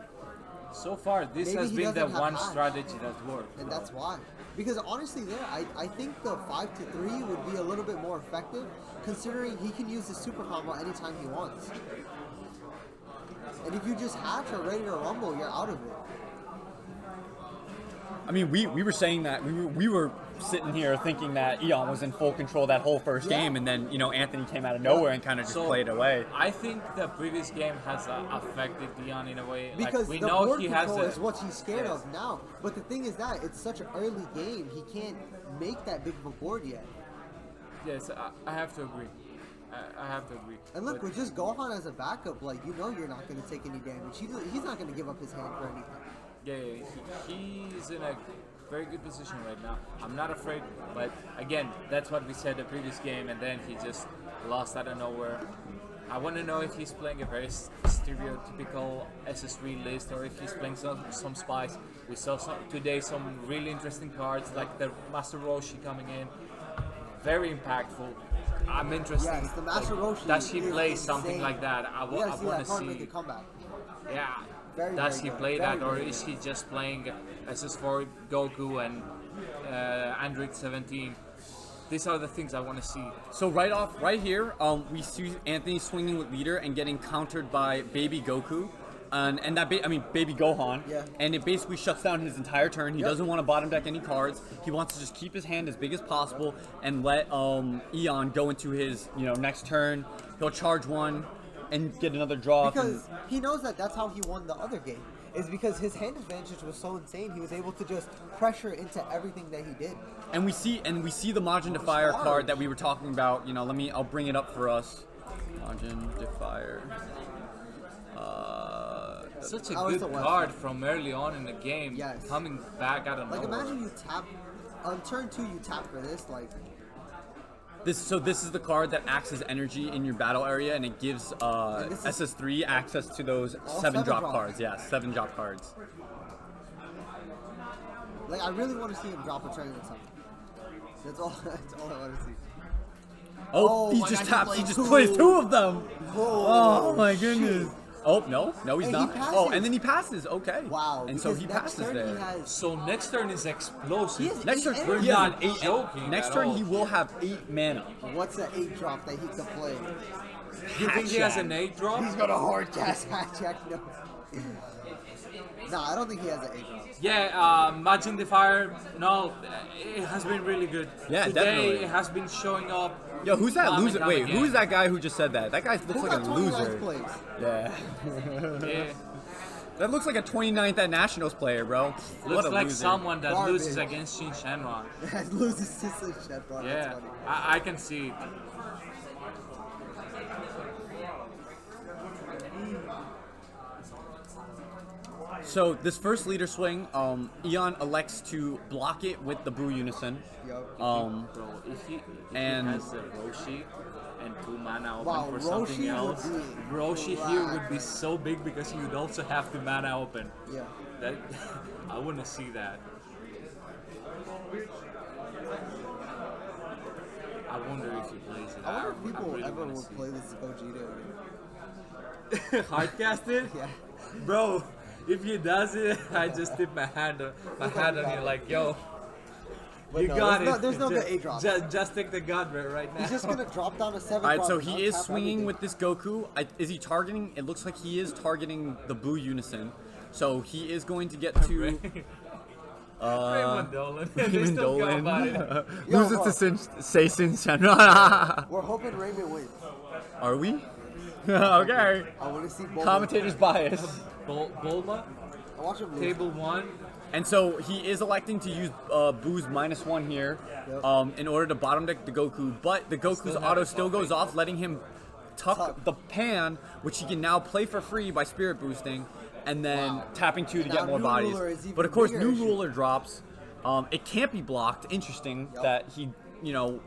So far, this Maybe has he been the doesn't have one eyes. strategy that worked. and that's why. Because honestly, I think the 5-3 would be a little bit more effective, considering he can use the super combo anytime he wants. And if you just hatch or ready to rumble, you're out of it. I mean, we were saying that we were sitting here thinking that Eon was in full control that whole first Yeah. game, and then Anthony came out of nowhere and kind of just So, played away. I think the previous game has affected Dion in a way. Because like, we the know board he has control a, is what he's scared Yes. of now. But the thing is that it's such an early game, he can't make that big of a board yet. Yes, I have to agree. I have to agree. And look, But- with just Gohan as a backup, like, you know you're not going to take any damage. He's not going to give up his hand for anything. Yeah, he's in a very good position right now. I'm not afraid, but again, that's what we said the previous game, and then he just lost out of nowhere. I want to know if he's playing a very stereotypical SS3 list or if he's playing some spice. We saw today some really interesting cards like the Master Roshi coming in. Very impactful. I'm interested. Yes, the Master Roshi. Does he is play insane. something like that? I You gotta want that to card make see. a comeback. Yeah. Very, Does very he good. play Very, that, or very is good. he just playing SS4 Goku and Android 17? These are the things I want to see. So right here, we see Anthony swinging with leader and getting countered by Baby Goku, and that Baby Gohan. Yeah. And it basically shuts down his entire turn. He doesn't want to bottom deck any cards. He wants to just keep his hand as big as possible and let Eon go into his next turn. He'll charge one and get another draw. Because he knows that that's how he won the other game. Is because his hand advantage was so insane. He was able to just pressure into everything that he did. And we see the Majin Defier card that we were talking about. I'll bring it up for us. Majin Defier. Such a That was good the card website. from early on in the game, Yes. coming back out of Like nowhere. imagine you tap on turn 2, you tap for this. Like This is the card that acts as energy in your battle area, and it gives this is- SS3 access to those All 7 drop drops. cards. Yeah, 7 drop cards. I really want to see him drop a train or something. That's all. That's all I want to see. Oh, he my just God, he taps. He played just plays 2 of them. Oh, Oh my goodness. Oh no, he's Hey, he not. passes. Oh, and then he passes. Okay. Wow. And so because he next passes turn there. He has, So next turn is explosive. He has Next turn, 8 he energy. has not 8 joking Next at turn, all. he will have 8 mana. What's the 8 drop that he could play? You think he has Hatchet. an 8 drop? He's got a hard cast hijack. No. Nah, I don't think he has an 8 drop. Yeah, Majin Defier, no, it has been really good. Yeah, Today definitely. it has been showing up. Yo, who's that time and loser? time Wait, again. who's that guy who just said that? That guy looks Who like got a 29th loser. place? Yeah. Yeah. That looks like a 29th at Nationals player, bro. What Looks a like loser. someone that Garbage. loses against Shin Shenron. That loses to some shit, bro. Yeah, That's funny. I can see it. So this first leader swing, Eon elects to block it with the Boo Unison. Yup. Bro, if he and- has a Roshi and 2 mana open Wow, for Roshi something else, would be Roshi here would be so big because he would also have 2 mana open. Yeah. That I wouldn't see that. I wonder if he plays it. I wonder if people really ever wanna would see. play this Gogeta again. Hardcasted? Yeah. Bro, if he does it, I just tip my hand on you like, yo, But you no, got there's it. there's no just, good 8 drops. just take the Godred right now. He's just gonna drop down a 7 Alright, drop so and he is untap swinging everything. with this Goku. Is he targeting? It looks like he is targeting the Boo Unison. So he is going to get to Raymond Dolan. They Raymond still go about it. Dolan. Yo, Loses bro. to Say Sin Shenron. We're hoping Raymond wins. Are we? Okay. I want to see both. Commentator's bias. Bulma, I watch him lose. table 1. And so he is electing to use Boo's -1 here Yep. in order to bottom deck the Goku. But the Goku's have auto it. still goes off, letting him tuck Tuck. the pan, which he can now play for free by Spirit Boosting, and then Wow. tapping 2 to And get now more New bodies. Ruler is even But of course, bigger New issue. Ruler drops. It can't be blocked. Interesting Yep. that he,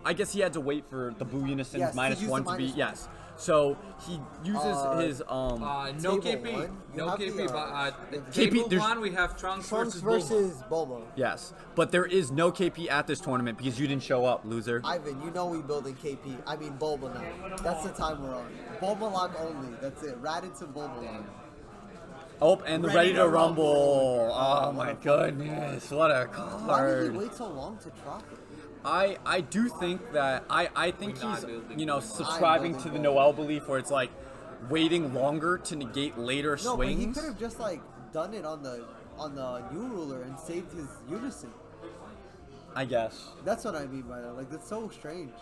I guess he had to wait for the Boo Unison's Yes, to use the -1 to be, -1. yes. So he uses his, No Table KP. 1, you No have KP, the, but the KP table there's- 1 we have Trunks Trunks versus Bulma. versus Bulma. yes. But there is no KP at this tournament because you didn't show up, loser. Ivan, you know we building KP. I mean Bulma now. That's the time we're on. Bulma lock only. That's it. Raditz and Bulma lock. Oh, and the Ready Ready to to Rumble. Rumble. Oh my goodness, what a Why did card. he wait so long to drop it? I do think that I think We're not he's building subscribing I'm to the building Noel belief where it's like waiting longer to negate later No, but he swings. could have just done it on the New Ruler and saved his Unison. I guess. That's what I mean by that. That's so strange.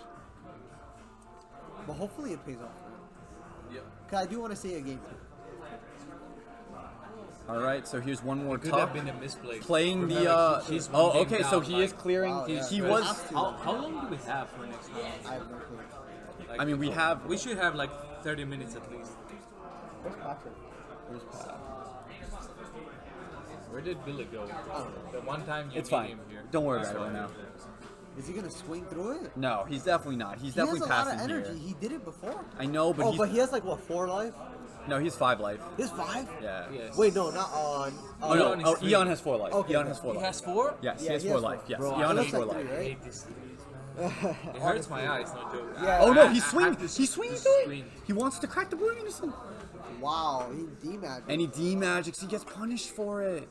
But hopefully it pays off for him. Yep. Cause I do want to see a game too. All right, so here's one more Could tuck. have been a misplay. Playing the Remember, he's one oh game okay, so down, he like, is clearing. Wow, yeah. He Right. was. Have to. How long do we have for next round? I have no clue. Like, I mean, we have. We should have like 30 minutes at least. Where's Patrick? Where did Billy go? The one time you It's meet fine. him here. Don't worry That's about it right why now. he's there. Is he gonna swing through it? No, he's definitely not. He's He has definitely a lot passing of energy. here. He did it before. I know, but Oh, he's but he has like what, 4 life? no, he's 5 life. He has 5? Yeah. Yes. Wait, no, not on. Oh no, Eon is oh, 3. Eon has 4 life. Okay, Eon okay. has 4 He life. has 4? Yes, Yeah, he has he 4 has life. four. Yes, Bro, Eon has looks 4 like life. three, I right? hate this series. It hurts my eyes, no joke. Yeah. Oh no, I he's have swinging. to He's swinging to through it. swing. He wants to crack the Blue Unison. Wow, he D-magic. And he D-magics. He gets punished for it.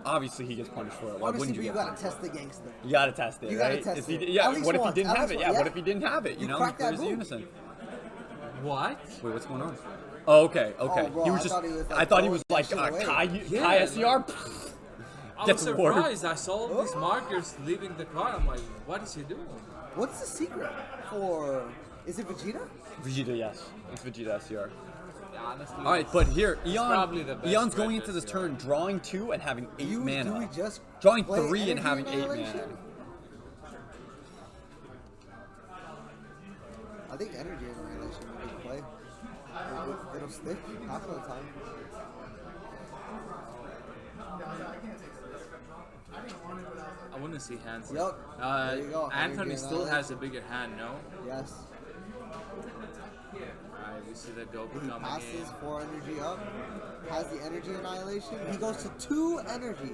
Obviously, he gets punished for it. Why Honestly, wouldn't but you you get gotta test the gangster. You gotta test it, You gotta right? test If he- it. Yeah, At least what if he once, didn't at have least it? Yeah, once, what yeah. if he didn't have it? You You know, he cracked that clears the move. unison. What? Wait, what's going on? Oh, okay, okay. bro, he was I just. thought he was, like, I thought he throwing was that like shit away. Kai Yeah. SCR. I Gets was warped. surprised. I saw all these markers leaving the car. I'm like, what is he doing? What's the secret for? Is it Vegeta? Vegeta, yes. It's Vegeta SCR. Honestly. All right, but here, probably the Eon. best Eon's going red into this SCR. turn drawing 2 and having 8 Do mana. we just Drawing play 3 and Energy having 8 Annihilation? mana. I think Energy Annihilation will be play. It'll stick half of the time. I wouldn't see hands. Yup. There you go. Anthony Energy still has a Annihilation. bigger hand, no? Yes. Alright, we see the Goku He coming passes in. 4 energy up. Has the Energy Annihilation. He goes to 2 energy.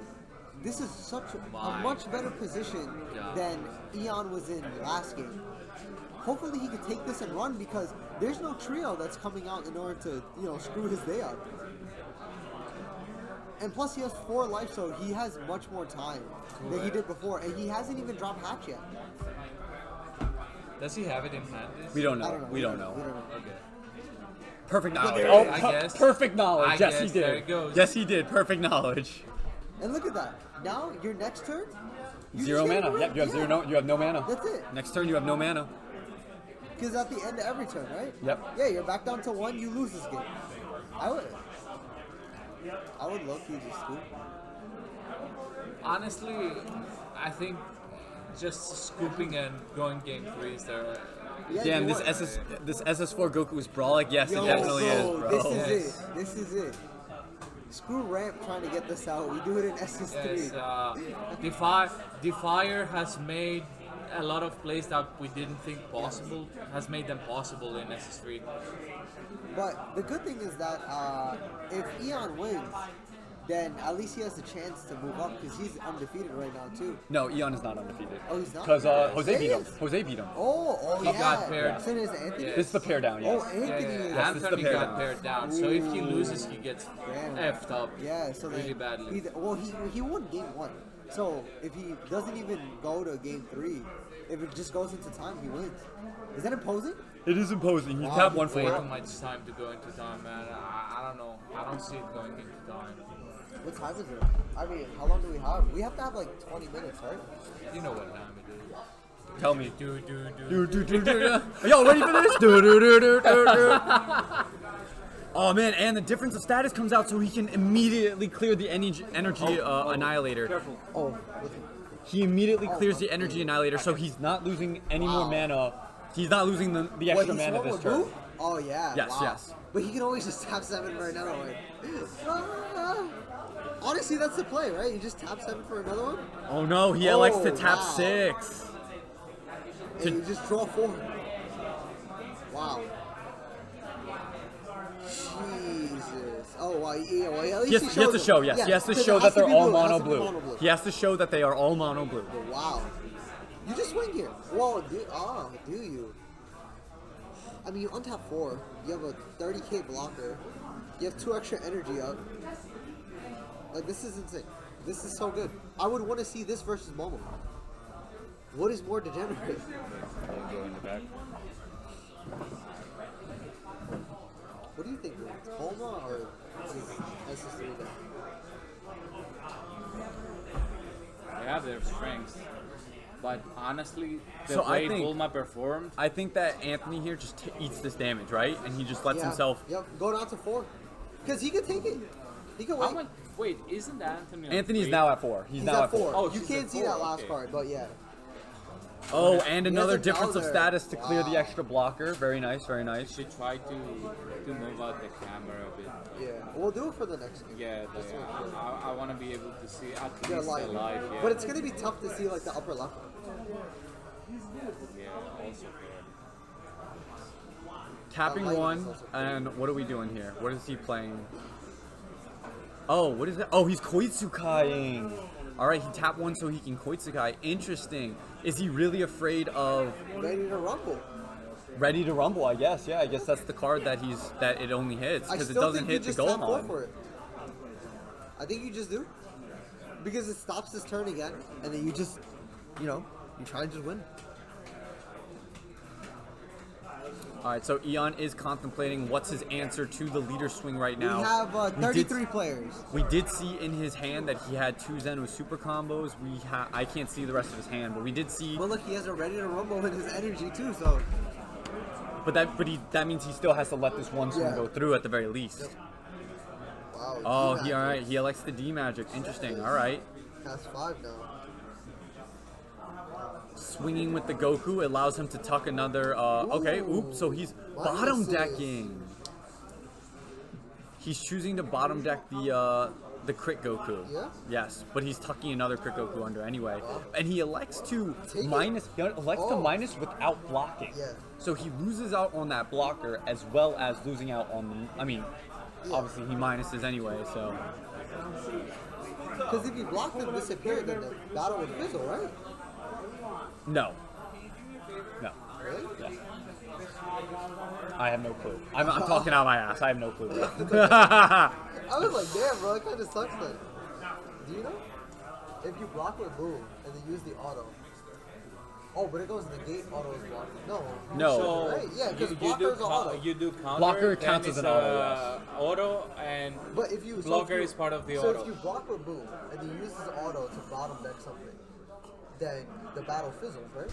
This is such a My much better position God. than Eon was in last game. Hopefully he can take this and run because there's no trio that's coming out in order to, screw his day up. And plus he has 4 life, so he has much more time than he did before. And he hasn't even dropped hatch yet. Does he have it in hand? We don't I know. don't know. We don't know. Okay. Perfect knowledge. there Oh, it is. I guess. perfect knowledge. I Yes, he guess. did. There it goes. Yes, he did. Perfect knowledge. And look at that. Now your next turn, you 0 just get mana. rid- Yep, you have yeah. 0. No, you have no mana. That's it. Next turn, you have no mana. Because at the end of every turn, right? Yep. Yeah, you're back down to 1. You lose this game. I would love you just scoop. Honestly, I think just scooping and going game 3 is there. Yeah, Damn, you this would. this SS4 Goku is brawling. Yes, Yo, it definitely bro, is, bro. This is Yes. it. This is it. Screw Ramp trying to get this out. We do it in SS3. Yes, Defier has made a lot of plays that we didn't think possible, has made them possible in SS3. But the good thing is that if Eon wins, then at least he has a chance to move up because he's undefeated right now too. No, Eon is not undefeated. Oh, he's not? Because Jose Yeah, beat he him. is. Jose beat him. Oh, He yeah. got paired. So there's Anthony. Yeah. This is the pair down, yes. Oh, Anthony. Yeah, is- Yes, this is the Anthony pair got down. paired down, so if he loses, he gets Damn. effed up. Yeah, so really then badly. he won game 1. So if he doesn't even go to game 3, if it just goes into time, he wins. Is that imposing? It is imposing. He's Wow, tapped he 1 Way for too much time to go into time, man. I don't know. I don't see it going into time. What time is it? I mean, how long do we have? We have to have like 20 minutes, right? You know what time it is. Tell me. Do. Do, do, do, do. Yo, ready for this? Do, do, do, do, do, do. Oh man, and the difference of status comes out so he can immediately clear the energy annihilator. Careful. Oh, listen. He immediately clears the energy annihilator, so he's not losing any more mana. He's not losing the extra he's mana one this with turn. Boo? Oh yeah. Yes, wow. yes. But he can always just tap 7 for another one. Honestly, that's the play, right? You just tap 7 for another one, Oh no, he elects to Oh, tap wow. 6. and you just draw 4. Wow. Jesus. Oh, wow. Yeah, well, at least He has to them. show, yes. Yeah, he has to 'cause show it that has to they're be all blue. It has mono to be blue. mono blue. He has to show that they are all mono blue. Wow. You just swing here. Whoa, do you? I mean, you untap 4. You have a 30k blocker. You have 2 extra energy up. Like, this is insane. This is so good. I would want to see this versus Momo. What is more degenerate? I'll go in the back. What do you think, man? Bulma or SS3 guy? They have their strengths. But honestly, the So I way think- Bulma performed, I think that Anthony here just eats this damage, right? And he just lets himself. Yep, go down to 4. Because he could take it. He could how wait. much? Wait, isn't Anthony? on Anthony's 3? now at 4. He's He's now at 4. Oh, you she's can't at see 4, that last okay. card, but yeah. Oh, and another has difference of another. status to clear the Wow. extra blocker. Very nice, very nice. Should try to move out the camera a bit. Yeah, we'll do it for the next game. Yeah, Just to make sure. I want to be able to see at Yeah, least live. the live. Yeah, But it's gonna be tough to see like the upper left. yeah, also fair. Tapping lighting is one, also and what are we doing here? What is he playing? Oh, what is that? Oh, he's Koitsukai-ing. All right, he tapped one so he can Koitsukai. Interesting. Is he really afraid of Ready to rumble. Ready to Rumble? I guess. Yeah, I guess that's the card that it only hits I because it still doesn't think hit you the just tap four Gohan. for it. I think you just do. Because it stops his turn again, and then you just, you try and just win. All right, so Eon is contemplating what's his answer to the leader swing right now. We have We did- 33 players. We did see in his hand that he had two Zen with super combos. I can't see the rest of his hand, but we did see. Well, look, he has a Ready to Rumble in his energy too, so. But that means he still has to let this one swing Yeah. go through at the very least. Wow. Oh, D-Magic all right. He elects the D magic. Interesting. All right. Has 5 now. Swinging with the Goku allows him to tuck another. Okay. Oops. So he's bottom decking. He's choosing to bottom deck the crit Goku. Yeah? Yes, but he's tucking another crit Goku under anyway, and he elects to Take it. minus. He elects to Oh. minus without blocking. Yeah. So he loses out on that blocker as well as losing out on the. I mean, obviously he minuses anyway. So Because if you block them disappear, then the battle would fizzle, right? no. Really? Yes. I have no clue. I'm talking out my ass. I have no clue. I was like, damn, bro, it kind of sucks then. Do you know? If you block with boom and then use the auto. Oh, but it goes negate auto as block. No. No. So Right, yeah, 'cause you blocker's do auto. you do counter. Blocker then counts as it's an auto, auto and But if you blocker so if you, is part of the so auto. if you block with boom and you use his auto to bottom deck something, then the battle fizzles, right?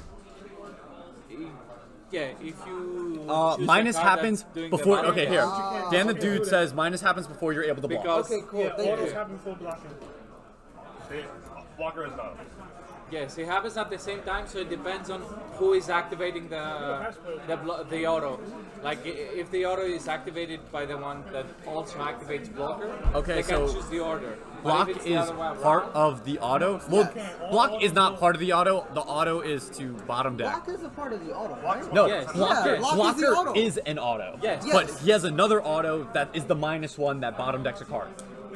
Yeah, if you choose Minus the card happens that's doing the before. battle, Okay, yeah. here. Dan the dude says minus happens before you're able to block. Because Okay, cool. Yeah, Thank autos you. happen before blocking. Blocker is not. Yes, it happens at the same time, so it depends on who is activating the auto. Like if the auto is activated by the one that also activates blocker, Okay, they can so choose the order. But Block if it's the is other way around- part of the auto. Well, block is not part of the auto. The auto is to bottom deck. Block is a part of the auto, right? No, Yes. blocker, Yeah, block is the blocker auto. is an auto. Yes. But Yes. he has another auto that is the -1 that bottom decks a card.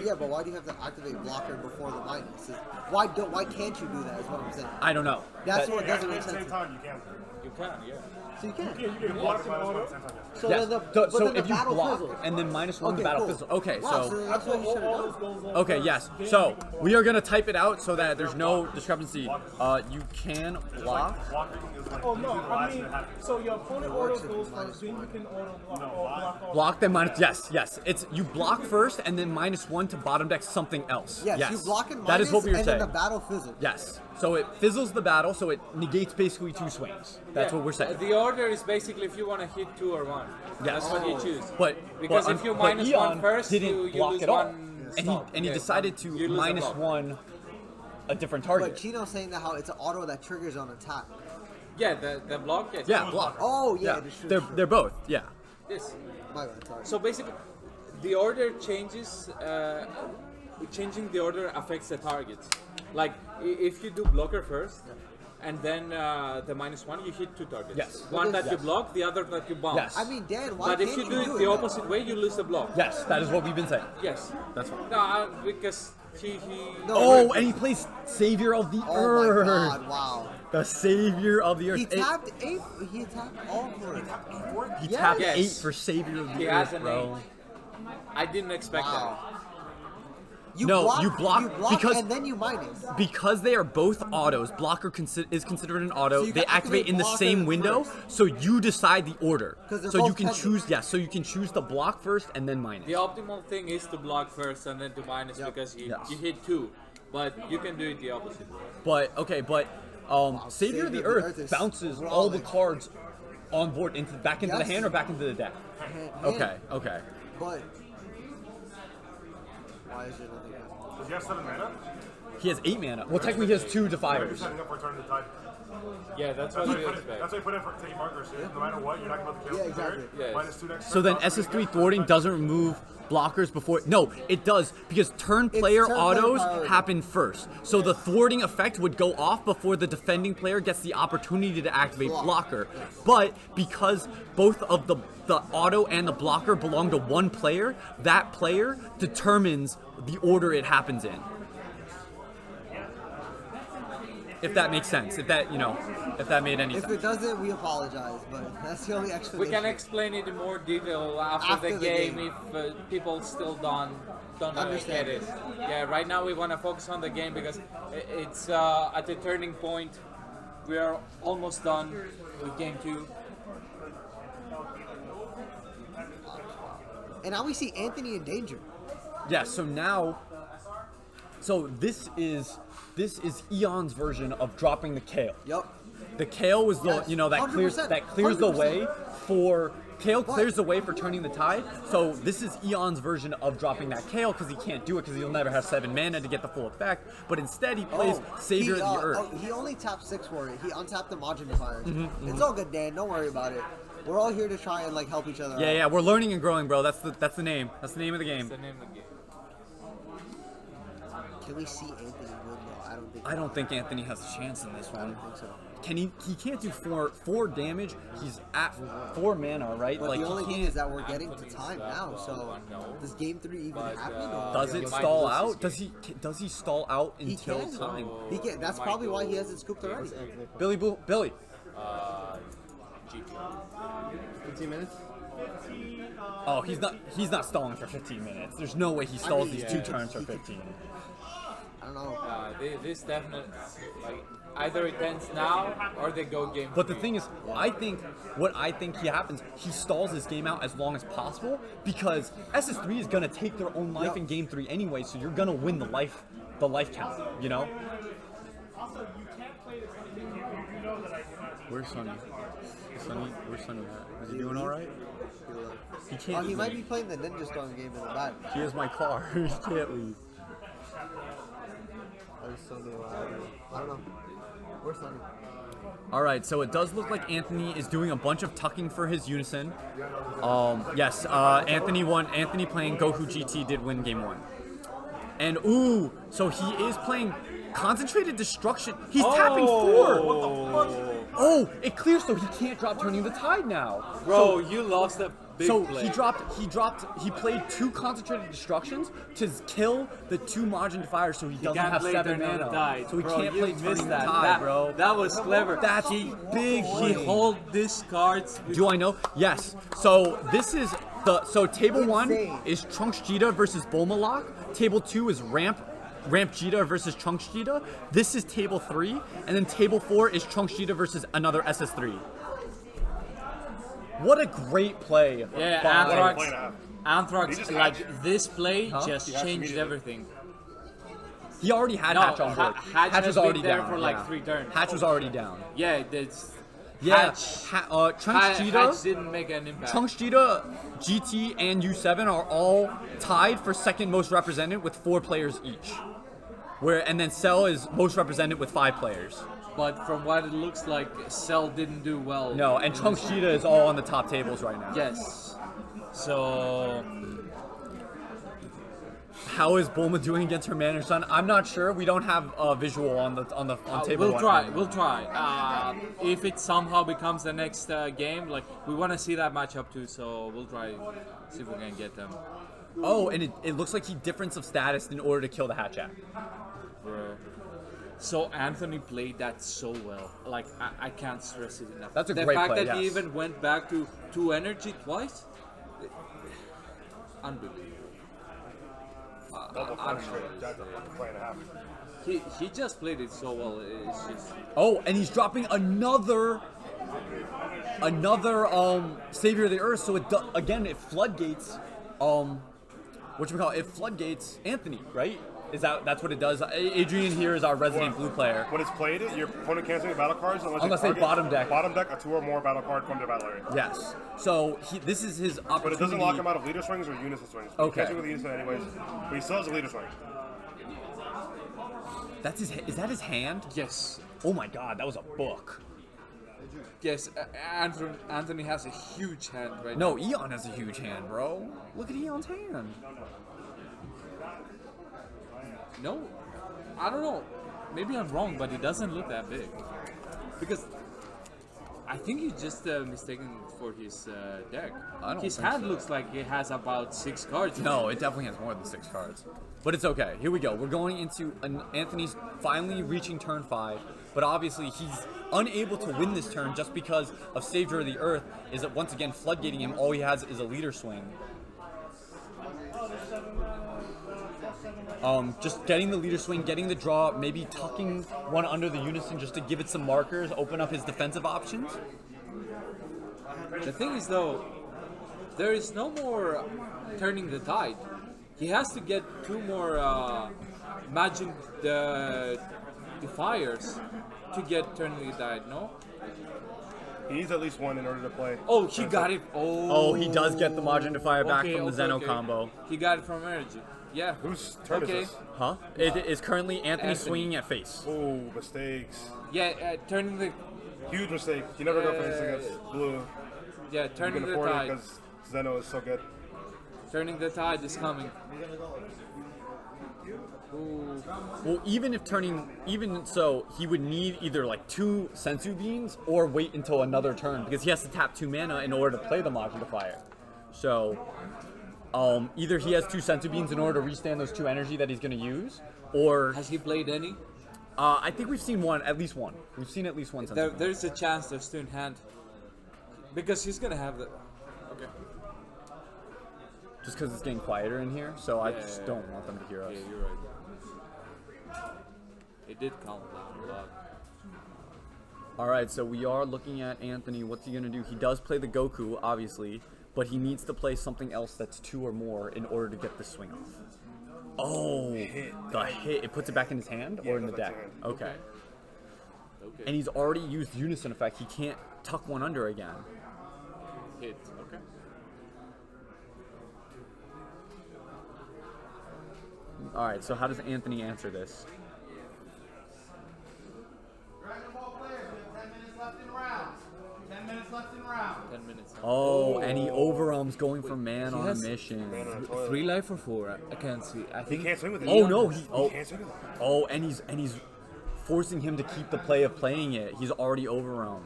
Yeah, but why do you have to activate blocker before the minus? Why can't you do that? Is what I'm saying. I don't know. That's That- what doesn't make At the same sense. time, you can. You can, yeah. So you can. You can block an auto. So yes. then the, So, but so then the if you battle block fizzles. and then -1 the Okay, battle cool. fizzle. Okay, Wow, so so that's what you should have done. okay, yes. So we are gonna type it out so that there's no discrepancy. You can block. Blocking is like Oh no, usually the I last mean, thing that happens. so your opponent auto Works if goes it's first, then you -1. can auto block or block off. Block then minus. Yes. It's you block first and then -1 to bottom deck something else. Yes, you block and minus, That is what we were and saying. then the battle fizzles. Yes. So it fizzles the battle, so it negates basically 2 swings. That's Yeah. what we're saying. The order is basically if you want to hit 2 or 1. Yes. That's what you choose. But Because but, if you but minus Eon 1 first, didn't you block lose at all, 1 and stop. he Yeah, decided you to lose a block. -1 a different But target. Chino's saying that how it's an auto that triggers on attack. Yeah, the block. Yes. Yeah, block. Oh yeah, Yeah, that's true, they're true. they're both. Yeah. Yes. My bad, sorry. So basically, the order changes. Changing the order affects the targets. Like if you do blocker first, and then the -1, you hit 2 targets. Yes. One that you Yes. block, the other that you bounce. Yes. I mean, Dan, why But can't if you you do it do the that? opposite way, you lose the block. Yes, that is what we've been saying. Yes. That's fine. No, because he. No, Oh, and he plays Savior of the Oh Earth. my god, wow. The Savior of the Earth. He tapped 8, he tapped all for it. He Yes. tapped Yes. 8 for Savior of the He Earth, has an bro. 8. I didn't expect Wow. that. No, you block because- and then you minus. Because they are both autos, blocker is considered an auto. So you they can activate in the blocker same window, first. so you decide the order. 'Cause they're So you both can pending. choose, yes. So you can choose to block first and then minus. The optimal thing is to block first and then to minus because you hit 2. But you can do it the opposite way. But okay, but Savior of the Earth is bounces all the rolling. cards on board back into the Yes. hand or back into the deck. Okay, okay. But why is it nothing? Does he have 7 mana? He has 8 mana. Well, technically he has 2 Defiers. Setting up for turn to the tide. Yeah, that's what we expect. That's why you put in for taking markers. No matter what, you're not going to kill. Yeah, exactly. Yes. Minus 2 next So turn, then top three SS3 again. thwarting doesn't remove blockers before. No, it does because turn player turn player autos priority. happen first. So the thwarting effect would go off before the defending player gets the opportunity to activate blocker. But because both of the auto and the blocker belong to one player, that player determines the order it happens in. If that makes sense. If that, if that made any If sense. it doesn't, we apologize, but that's the only We explanation. can explain it in more detail after the game if people still don't Understand get it. Yeah, right now we want to focus on the game because it's at the turning point. We are almost done with game 2. And now we see Anthony in danger. Yeah, so now, this is Eon's version of dropping the Kale. Yup. The Kale was the Yes, that clears the 100%. way for Kale clears the way for turning the tide. So this is Eon's version of dropping that Kale because he can't do it because he'll never have 7 mana to get the full effect. But instead he plays Savior of the Earth. He only tapped 6 for it. He untapped the Majin Defiers. Mm-hmm, It's all good, Dan. Don't worry about it. We're all here to try and help each other out. Yeah, we're learning and growing, bro. That's the name. That's the name of the game. That's the name of the game. Can we see Anthony win though? I don't think Anthony has a chance in this I one. don't think so. Can he can't do four damage. He's at 4 mana, right? But the only he thing can't. is that we're getting to time now. So does game 3 even But, happen? Or Does it He might stall lose out? this Does he stall out He until can. time? He can. That's probably why he hasn't scooped already. Billy. GG. 15 minutes? Oh, he's not stalling for 15 minutes. There's no way he stalls these 2 turns for 15. I don't know. This definitely, either it ends now or they go game But the 3. thing is, what I think happens, he stalls his game out as long as possible because SS3 is gonna take their own life in game 3 anyway, so you're gonna win the life count, Where's Sonny? Where's Sonny at? Is he doing alright? He can't. He might be playing the Ninja Storm game in the back. He has my car. He can't leave. I don't know. Where's Sonny? All right, so it does look like Anthony is doing a bunch of tucking for his unison. Yes, Anthony won. Anthony playing Goku GT did win game 1. And so he is playing concentrated destruction. He's tapping 4. What the fuck? Oh, it clears, so he can't drop turning the tide now. Bro, you lost a big So play. he played 2 concentrated destructions to kill the 2 Majin Defiers so he doesn't Can't have play 7 turn on the mana. tide. So he Bro, can't you play missed turning the that. tide, bro. That was clever. That's he big. He hold these cards. Do I know? Yes. So this is table 1 Insane. is Trunks Jita versus Bulma Lock. Table 2 is Ramp Jita versus Trunks Jita. This is table 3, and then table 4 is Trunks Jita versus another SS3. What a great play! Yeah, by- Anthrax, just like this play just He hatched changed immediately. everything. He already had No, Hatch on board. Hatch was has already been there down for like 3 turns. Hatch was already down. Yeah, that's Yeah, Hatch. Trunks Hatch Jita, didn't make an impact. Trunks Jita, GT, and U7 are all tied for second most represented with 4 players each. And then Cell is most represented with 5 players. But from what it looks like, Cell didn't do well. No, and Trunks Jita is all on the top tables right now. Yes. So How is Bulma doing against her man or son? I'm not sure. We don't have a visual on table. we'll 1 try. right now. We'll try. If it somehow becomes the next game, we want to see that matchup too. So we'll try see if we can get them. Oh, and it looks like he difference of status in order to kill the Hatchat. Bro. So Anthony played that so well. I can't stress it enough. That's a the great fact play, that he yes. even went back to 2 energy twice. Unbelievable. I don't know. That's a fucking play and a half. He just played it so well. It's just Oh, and he's dropping another Savior of the Earth. So it floodgates it floodgates Anthony, right? That's what it does? Adrian here is our resident blue player. When it's played, your opponent can't see battle cards Unless they target bottom deck. Bottom deck a 2 or more battle card from their battle area. Yes. So this is his opportunity. But it doesn't lock him out of leader swings or unison swings. Okay. He can't swing with the unison anyways, but he still has a leader swing. That's his. Is that his hand? Yes. Oh my God, that was a book. Yes, Anthony has a huge hand right No, now. Eon has a huge hand, bro. Look at Eon's hand. No, I don't know. Maybe I'm wrong, but it doesn't look that big. Because I think he's just mistaken for his deck. I don't his think hand so. looks like it has about 6 cards. in No, it. it definitely has more than 6 cards. But it's okay. Here we go. We're going into Anthony's finally reaching turn 5, but obviously he's unable to win this turn just because of Savior of the Earth is once again floodgating him. All he has is a leader swing. Just getting the leader swing, getting the draw, maybe tucking one under the unison just to give it some markers, open up his defensive options. The thing is, though, there is no more turning the tide. He has to get 2 more Imagine the Defiers to get turning the tide, no? He needs at least one in order to play. Oh, he got it. Oh, he does get the Margin Defier back from the Zeno combo. He got it from energy. Yeah. Whose turn Okay. is this? Huh? It is currently Anthony Anthony. swinging at face. Oh, mistakes. Yeah, turning the Huge mistake. You never go for this against blue. yeah You turning can the afford it tide. because Zeno is so good. Turning the tide is coming. Ooh. Well, even so, he would need either like 2 Sensu Beans or wait until another turn because he has to tap 2 mana in order to play the Margin Defier. So, either he has 2 Sensu Beans in order to restand those 2 energy that he's going to use, or Has he played any? I think we've seen one, at least one. We've seen at least one Sensu Bean. There's a chance there's still in hand. Because he's gonna have the. Okay. Just because it's getting quieter in here, so I Yeah, just yeah, don't want them to hear us. Yeah, you're right. It did count like a lot. All right, so we are looking at Anthony. What's he gonna do? He does play the Goku, obviously, but he needs to play something else that's 2 or more in order to get the swing off. Oh, the hit! It puts it back in his hand or in the it goes back deck. to hand. Okay. Okay. And he's already used Unison Effect. He can't tuck one under again. Hit. Okay. All right, so how does Anthony answer this? Dragon Ball players, we have 10 minutes left in round. 10 minutes left in round. 10 minutes. Oh, and he overwhelms going for man on a has- mission. Man on a toilet. 3 life or 4? I can't see. I He think. can't swing with it. Oh no, He can't swing with it. Oh, and he's forcing him to keep the play of playing it. He's already overwhelmed.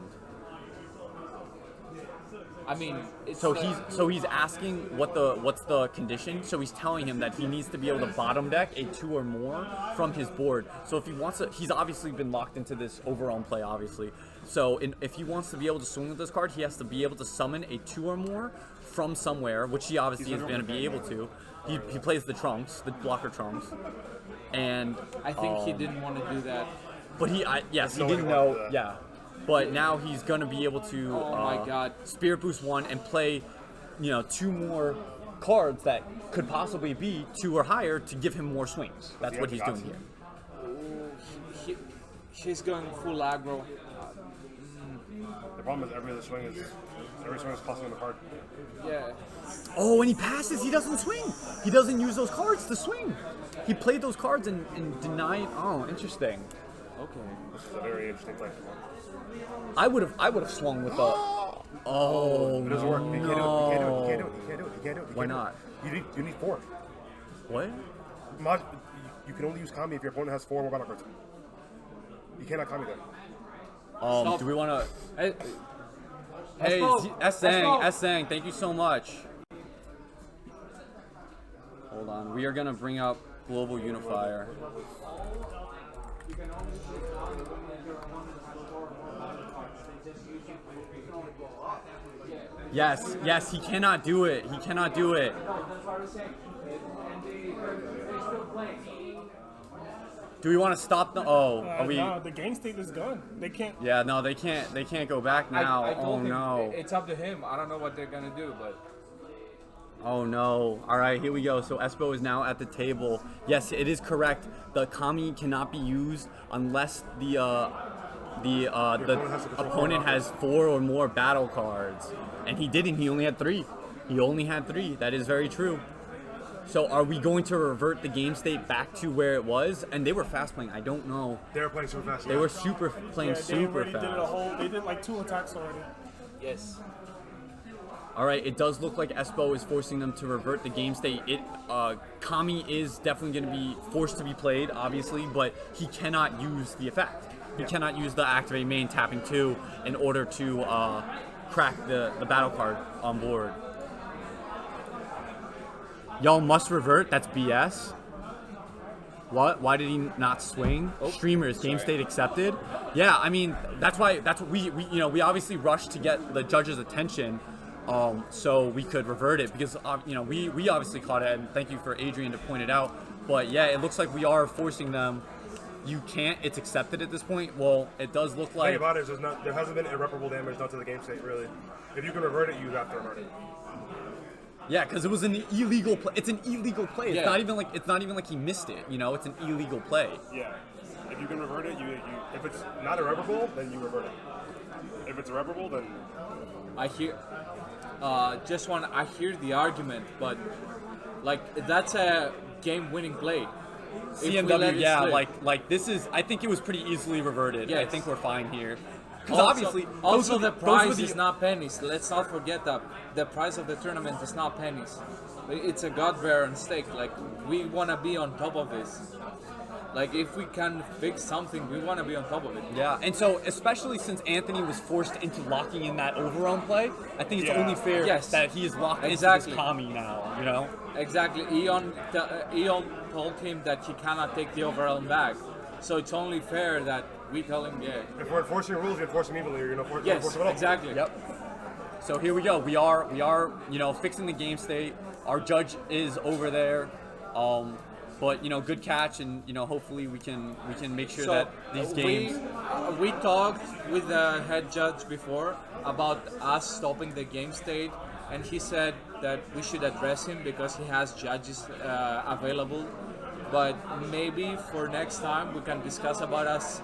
I mean, it's So he's asking what's the condition. So he's telling him that he needs to be able to bottom deck a 2 or more from his board. So if he wants to, he's obviously been locked into this overwhelm play, obviously. So if he wants to be able to swing with this card, he has to be able to summon a 2 or more from somewhere, which he obviously is going to be able to. He plays the Trunks, the blocker Trunks, and I think he didn't want to do that. but he no way didn't to know, work with that. yeah. But now he's gonna be able to Oh my God. Spirit Boost 1 and play, 2 more cards that could possibly be 2 or higher to give him more swings. That's he what have he's the doing option? here. He's going full aggro. The problem is every swing is costing him a card. Yeah. Oh, and he passes. He doesn't swing. He doesn't use those cards to swing. He played those cards and denied. Oh, interesting. Okay. This is a very interesting play. I would have swung with the. Oh It doesn't work. You can't do it. You can't do it. You can't do it. You can't do it. Why not? You need 4. What? You can only use Kami if your opponent has 4 more battle cards. You cannot Kami them. Stop. Do we want to? Hey, Hey, go. S-Sang, thank you so much. Hold on, we are gonna bring up Global Unifier. Yes, he cannot do it. He cannot do it. Do we want to stop the? Oh, are we? No, the game state is gone. They can't. Yeah, no, they can't. They can't go back now. I Oh told him no. it's up to him. I don't know what they're gonna do, but Oh no. Alright, here we go. So Espo is now at the table. Yes, it is correct. The Kami cannot be used unless the opponent has 4 or more battle cards. And he didn't, he only had 3. He only had 3. That is very true. So are we going to revert the game state back to where it was? And they were fast playing. I don't know. They were playing super fast. They were playing They super already fast. did it a whole. They did like 2 attacks already. Yes. All right, it does look like Espo is forcing them to revert the game state. Kami is definitely going to be forced to be played, obviously, but he cannot use the effect. He cannot use the activate main tapping 2 in order to crack the battle card on board. Y'all must revert. That's BS. What? Why did he not swing? Streamers, game state accepted. Yeah, I mean that's what we obviously rushed to get the judge's attention, so we could revert it because we obviously caught it, and thank you for Adrian to point it out. But yeah, it looks like we are forcing them. You can't. It's accepted at this point. Well, it does look The like. thing about it is there hasn't been irreparable damage done to the game state, really. If you can revert it, you have to revert it. Yeah, because it was an illegal play. It's an illegal play. It's Yeah. not even like he missed it. It's an illegal play. Yeah. If you can revert it, you if it's not irreparable, then you revert it. If it's irreparable, then I hear. I hear the argument, but like that's a game-winning play. If we let CMW, it yeah, slip. like this is. I think it was pretty easily reverted. I Yes. think we're fine here. Because Also, obviously, also the prize the, is not pennies. Let's not forget that the prize of the tournament is not pennies. It's a god-bearer stake. Like we want to be on top of this. Like if we can fix something, we want to be on top of it. Yeah, and so especially since Anthony was forced into locking in that overrun play, I think it's Yeah. only fair Yes. that he is locked Exactly. into this Kami now. Exactly. Eon told him that he cannot take the overwhelm back. So it's only fair that we tell him, yeah. if we're enforcing rules, we enforce them evenly, or you're not forcing Yes, them at all. exactly. Yep. So here we go. We are fixing the game state. Our judge is over there. But good catch, and hopefully we can make sure that these games. We talked with the head judge before about us stopping the game state, and he said that we should address him because he has judges available. But maybe for next time we can discuss about us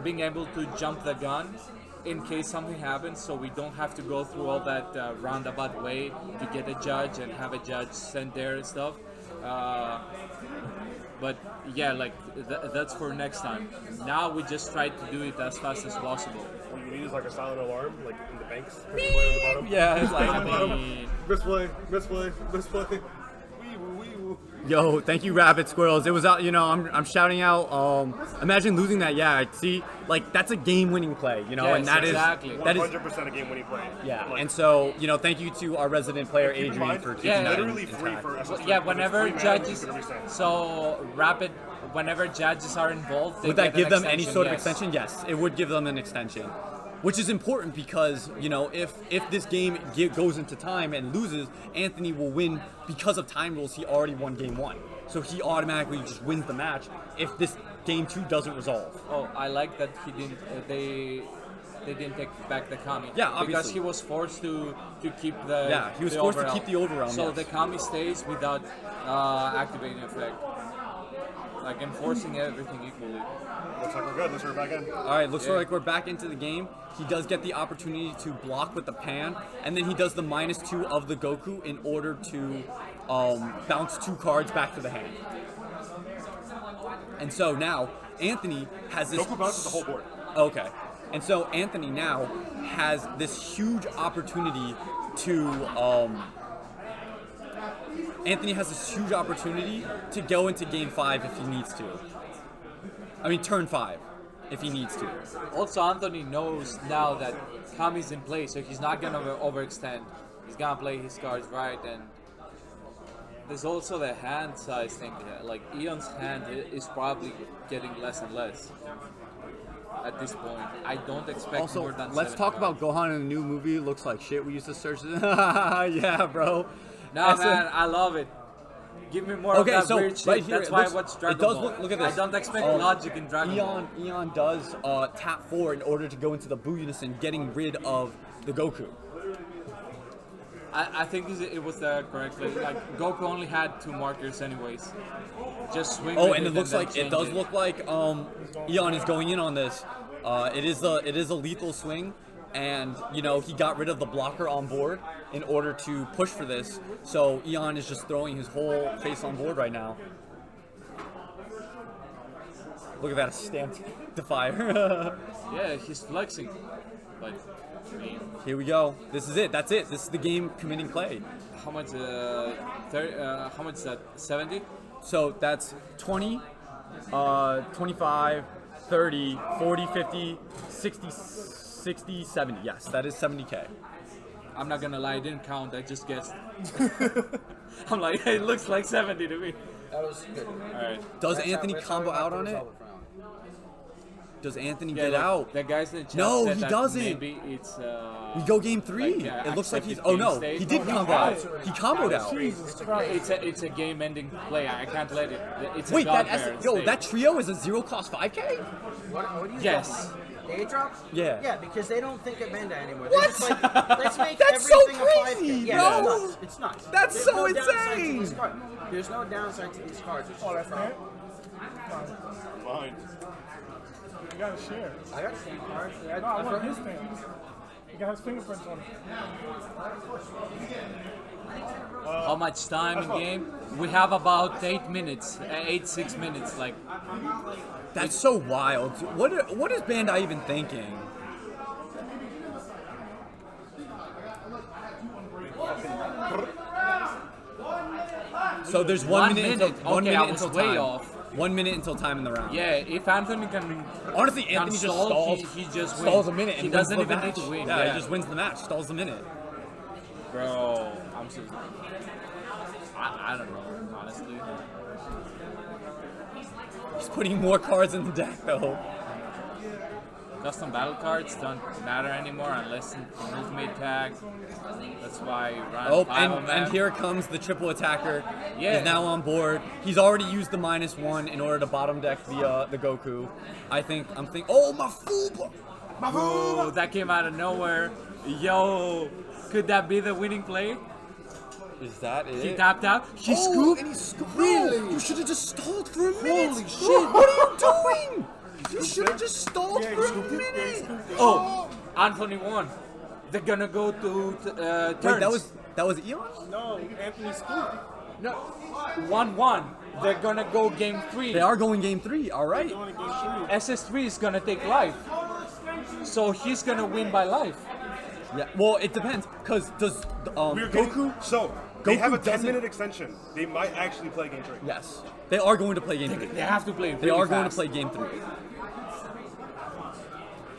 being able to jump the gun in case something happens, so we don't have to go through all that roundabout way to get a judge and have a judge sent there and stuff. But yeah, like that's for next time. Now we just try to do it as fast as possible. What you need is like a silent alarm, like in the banks. On the bottom. Yeah, it's like Misplay, misplay, misplay. Wee-woo. yo, thank you, Rabbit Squirrels. It was out. I'm shouting out. Imagine losing that. Yeah, see, like that's a game-winning play. Yes, and that is exactly. that is 100% a game-winning play. yeah. Like, And so thank you to our resident player keep in Adrian mind, for it's keeping that literally in free time. for SS3. Yeah, It's whenever free mana, judges, it's gonna reset. so rapid. Whenever judges are involved, they Would that get an give them any extension, sort of yes. extension? Yes, it would give them an extension, which is important because if this game goes into time and loses, Anthony will win because of time rules. He already won game 1, so he automatically just wins the match if this game 2 doesn't resolve. Oh, I like that he didn't. They didn't take back the Kami. Yeah, because obviously. he was forced to keep the. Yeah, he was the forced to overwhelm. keep the overwhelm, So yes. the Kami stays without activating effect, like enforcing everything equally. Looks like we're good. Looks like we're back in. All right, looks like we're back into the game. He does get the opportunity to block with the pan, and then he does the -2 of the Goku in order to bounce 2 cards back to the hand. And so now Anthony has this. Goku bounces the whole board. Okay. And so Anthony now has this huge opportunity to go into game 5 if he needs to. I mean turn 5 if he needs to. Also, Anthony knows now that Kami's in play, so he's not gonna overextend. He's gonna play his cards right, and there's also the hand size thing. Like Eon's hand is probably getting less and less at this point. I don't expect Also, more than let's 7 talk cards. about Gohan in the new movie. Looks like shit. We used to search it. Yeah, bro. No, That's man, I love it. Give me more Okay, of that so weird shit. right here, That's it why looks- I watch it Dragon does Ball. look at this. I don't expect logic in Dragon Ball. Eon does tap 4 in order to go into the Buu Unison, getting rid of the Goku. I think it was the correct play. Like Goku only had 2 markers anyways. Just swing. Oh, with and it looks then like it change does look like Eon is going in on this. It is a lethal swing. and you know he got rid of the blocker on board in order to push for this. So Eon is just throwing his whole face on board right now. Look at that stamped Defier. Yeah, he's flexing. But I mean, Here we go. This is it. That's it. This is the game committing play. how much? How much is that? 70? So that's 20, 25, 30, 40, 50, 60, 60, 70. Yes, that is 70K. I'm not gonna lie, I didn't count. I just guessed. I'm like, it looks like 70 to me. That was good. All right. Does That's Anthony how- that's combo how out on it? Resolve round. Does Anthony Yeah, get like, out? The guys in the chat No, said he that doesn't. Maybe it's. We go game 3. Like, yeah, It looks like he's. accepted Oh no, game state. he did No, combo out. He comboed out. Jesus Christ. It's a game-ending play. I can't let it. It's Wait, a that godparent yo, state. that trio is a 0-cost 5K? What do you Yes. Day drops? Yeah. Yeah, because they don't think of Bandai anymore. What? They're just like, let's make That's so everything a 5K. crazy, Yeah, bro. it's nuts. It's nuts. That's There's so no downside to insane. these cards. There's no downside to these cards. It's Oh, just that's a it? problem. Fine. You gotta share. I got stamp cards. No, I want his thing. He got his fingerprints on it. How much time in game? We have about 8 minutes, 6 minutes. Like, That's so wild. What is Bandai even thinking? So there's 1 minute until Okay, 1 minute I was until way time. off. 1 minute until time in the round. yeah, if Anthony can. Honestly, can Anthony just stall, stalls. He just stalls wins. a minute. He And doesn't wins the even need match. to win. Yeah, he just wins the match. Stalls a minute. Bro, I'm so. I don't know, honestly. He's putting more cards in the deck though. Custom battle cards don't matter anymore unless in ultimate tag. That's why you run Oh, 5 of them. and here comes the triple attacker. Yeah. He's now on board. He's already used the -1 in order to bottom deck the Goku. I'm thinking. Oh, Mafuba! Oh, that came out of nowhere. Yo, could that be the winning play? Is that it? He tapped out. He Oh, scooped. and he scooped. Really? You should have just stalled for a minute. Holy shit. What are you doing? You should have just stalled Yeah, he for a scooped it. Yeah, he minute. scooped it. Oh, Anthony won. They're gonna go to turns. Wait, that was Eon? No, Anthony Scoop. no 1-1. They're gonna go game 3. They are going game 3. All right. Going against you. SS3 is gonna take life. So he's gonna win by life. Yeah. Well, it depends. Cause does We're getting, Goku? so they Goku have a doesn't- 10-minute extension. They might actually play game 3. Yes. They are going to play game 3. They have to play. They really are going to fast. play game 3.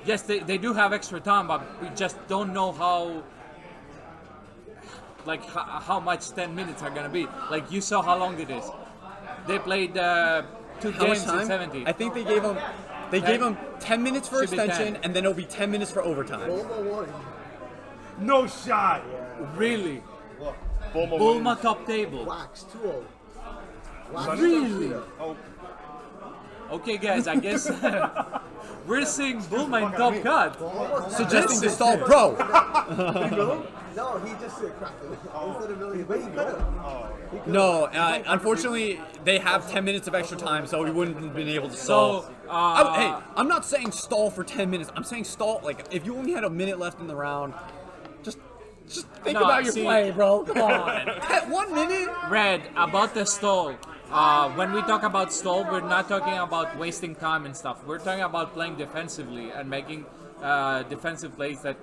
Yes, they do have extra time, but we just don't know how. Like how much 10 minutes are gonna be. Like you saw how long it is. They played 2 How much games in time? 70. I think they gave him. They gave him 10 minutes for Should be 10. extension, and then it'll be 10 minutes for overtime. Bulma won. No shot. Really? Bulma Bulma wins. top table. Wax 2-0. Wax Really? Oh, Okay, guys, I guess we're seeing Bulma in top cut. Suggesting to stall, bro. No, he just cracked it. Instead of million. But he could have. No, unfortunately, they have 10 minutes of extra time, so we wouldn't have been able to So, stall. Hey, I'm not saying stall for 10 minutes. I'm saying stall, like, if you only had a minute left in the round, just think No, about your see- play, bro. Come on. 1 minute? Red, about the stall. When we talk about stall, we're not talking about wasting time and stuff. We're talking about playing defensively and making defensive plays that.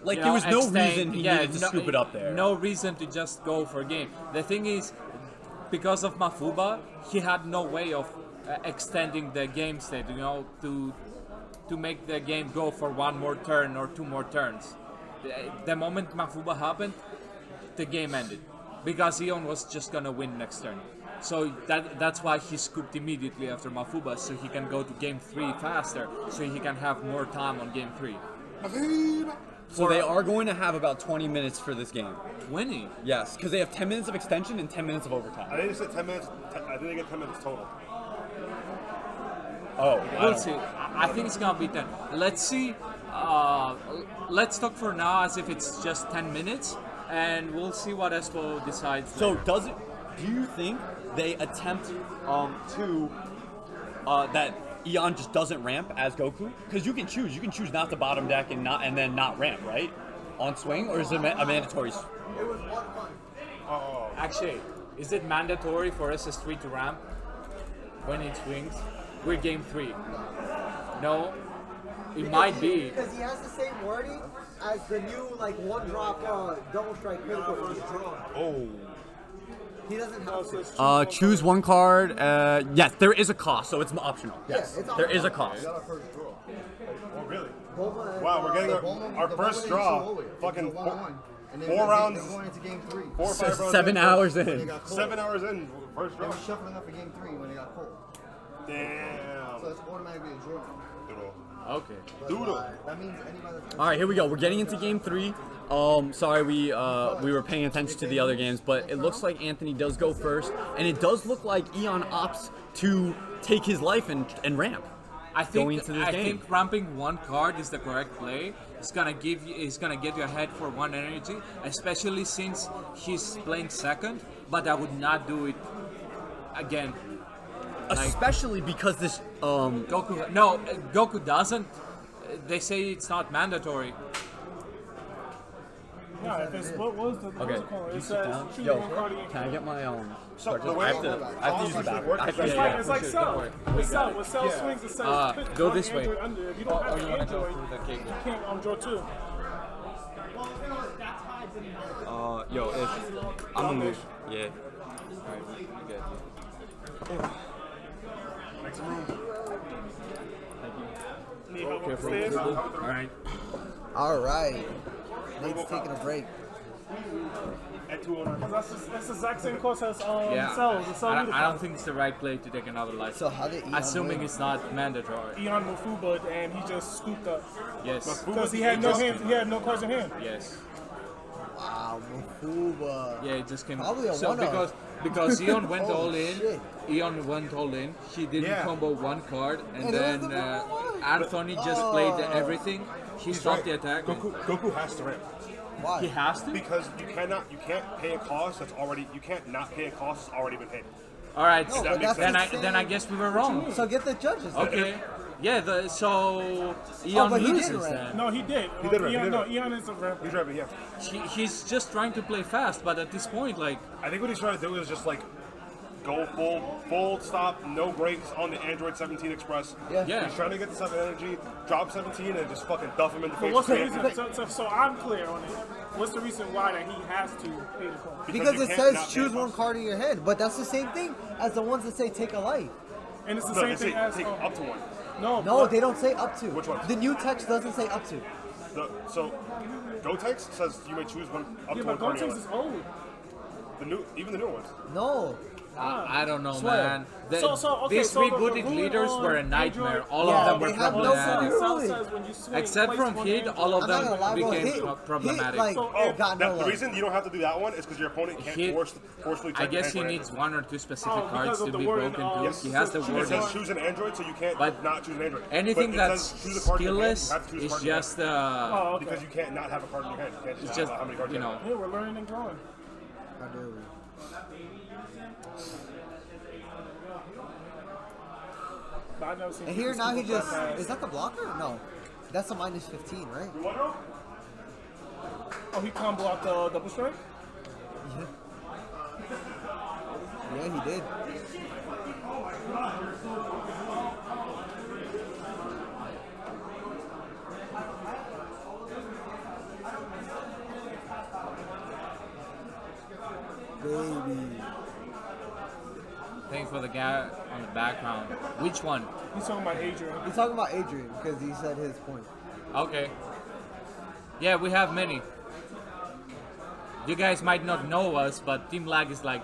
Like, you there know, was no extend- reason he needed to scoop it up there. No reason to just go for game. The thing is, because of Mafuba, he had no way of extending the game state, you know, to make the game go for 1 more turn or 2 more turns. The moment Mafuba happened, the game ended. Because Eon was just gonna win next turn. So that's why he scooped immediately after Mafuba, so he can go to game 3 faster, so he can have more time on game 3. So they are going to have about 20 minutes for this game. 20? Yes, because they have 10 minutes of extension and 10 minutes of I overtime. think they said 10 minutes. I think they get 10 minutes total. Oh, We'll see. I think it's gonna be 10. Let's see. Let's talk for now as if it's just 10 minutes, and we'll see what Espo decides. So later. do you think they attempt to that Eon just doesn't ramp as Goku? Because you can choose not to bottom deck and then not ramp, right? On swing, or is it a mandatory? Actually, is it mandatory for SS3 to ramp when it swings? We're game 3. No, it might be. Because he has the same wording as the new like one drop double strike critical first draw. Oh. He doesn't have to. Choose one card. Yes, there is a cost, so it's optional. Yes, it's there is a optional. cost. We got our first draw. Oh, really? Bulma, Wow, we're getting our first draw. Fucking 4 rounds. They're going into game 3. 4 or 5 rounds. 7 hours They in. got cold. 7 hours in. First They draw. were shuffling up for game 3 when they got cold. Damn. So it's automatically a draw. Doodle. Okay. Doodle. That means anybody that's All right, here we go. We're getting into game 3. Sorry, we were paying attention to the other games, but it looks like Anthony does go first, and it does look like Eon opts to take his life and ramp. I think Going into this game. think ramping one card is the correct play. It's gonna get you ahead for 1 energy, especially since he's playing second. But I would not do it again. Especially because this Goku doesn't. They say it's not mandatory. Yeah, if it's what was the Okay, what's it called? you It sit says down. choose Yo, one card. can I get my So charger? the way I have to use the bathroom. I have to use the It's bathroom. like Cell. With Cell, Yeah. swings, it says pick Go one this way. Android under. If you don't have you an wanna go Android, through the cable? you can't draw 2. Yo, I'm gonna move. Yeah. Make some room. Need help with the stairs? All right. All right. Nate's taking a break. At 209. That's the exact same course as Yeah. Cells. The Cell I Leader don't think it's the right play to take another life. So how did Eon Assuming win? it's not mandatory. Eon Mufuba, and he just scooped up Yes. because he had no hands. He had no cards in hand. Yes. Wow, Mufuba. Yeah, it just came. Probably a so one-off. because Eon went Holy all in. shit. Eon went all in. He didn't Yeah. combo one card, and And it was then the one-off. Anthony just played everything. He stopped the attack. Goku has to ramp. Why? He has to. Because you can't pay a cost that's already, you can't not pay a cost that's already been paid. All right. No, so but that's then the then I same- guess we were wrong. So get the judges. Okay. Yeah. So Eon but he did loses ramp. then. No, he did. He did rep, he did No, rep. Eon is a rep. He's rapping, yeah. He's just trying to play fast, but at this point, like, I think what he's trying to do is just like go full stop, no brakes on the Android 17 Express. yeah. He's trying to get the 7 energy, drop 17, and just fucking duff him in the But face. what's the with reason? So I'm clear on it. What's the reason why that he has to pay the cost? Because you it can't says not pay choose a one cost. card in your hand, but that's the same thing as the ones that say take a life. And it's the No, same they say thing as take up to one. no. No, they don't say up to. Which one? The new text doesn't say up to. So Gotex says you may choose one up Yeah, to but one card. Gotenks is old. Even the new ones. No. I don't know, Swear. man. Okay, These so the rebooted rule leaders on were a nightmare. Android- All Yeah, of them were they have no problematic. clue. Cell Really? says when you swing, Except place from one Hit, Android- all of I'm not them gonna lie, bro. became Hit problematic. like So- got no The love. reason you don't have to do that one is because your opponent can't Hit- forcefully I check guess he the needs Android. one or two specific Oh, because cards of to the be wording, broken through. Yes. He has the It It wording. says choose an Android, so you can't But not choose an Android. Anything But it that's says choose a card in your hand, skillless you have to choose a is card in your hand. just, Oh, okay. Because you can't not have a card in your hand. You can't it's just, just, how many cards you you know. have. Yeah, we're learning and growing. How dare we? But I've never seen And here people now he scoop up just that is fast. that the blocker? No, that's a minus 15, right? Oh, he combo out the double strike? Yeah, he did. Baby. Thanks for the guy on the background. Which one? He's talking about Adrian. He's talking about Adrian because he said his point. Okay. Yeah, we have many. You guys might not know us, but Team Lag is like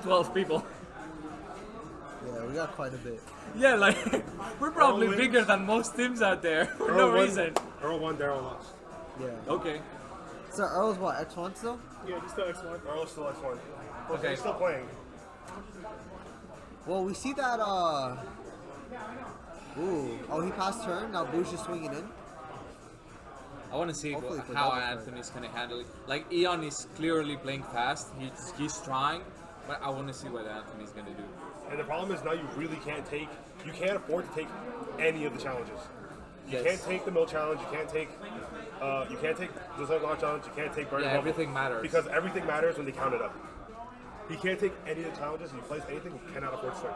12 people. Yeah, we got quite a bit. Yeah, like, we're probably wins. bigger than most teams out there for no reason. Earl won, Daryl lost. Yeah. Okay. So Earl's what, X1 still? Yeah, he's still X1. Earl's still X1. Okay. He's still playing. Well, we see that, Ooh. Oh, he passed turn. Now Boosh is swinging in. I want to see Hopefully for how double strike. Anthony's going to handle it. Like, Eon is clearly playing fast. He's trying, but I want to see what Anthony's going to do. And the problem is now you really can't afford to take any of the challenges. You can't take the mill challenge. You can't take the second launch challenge. You can't take burning bubble. Everything matters. Because everything matters when they count it up. He can't take any of the challenges. If he plays anything, he cannot afford to start.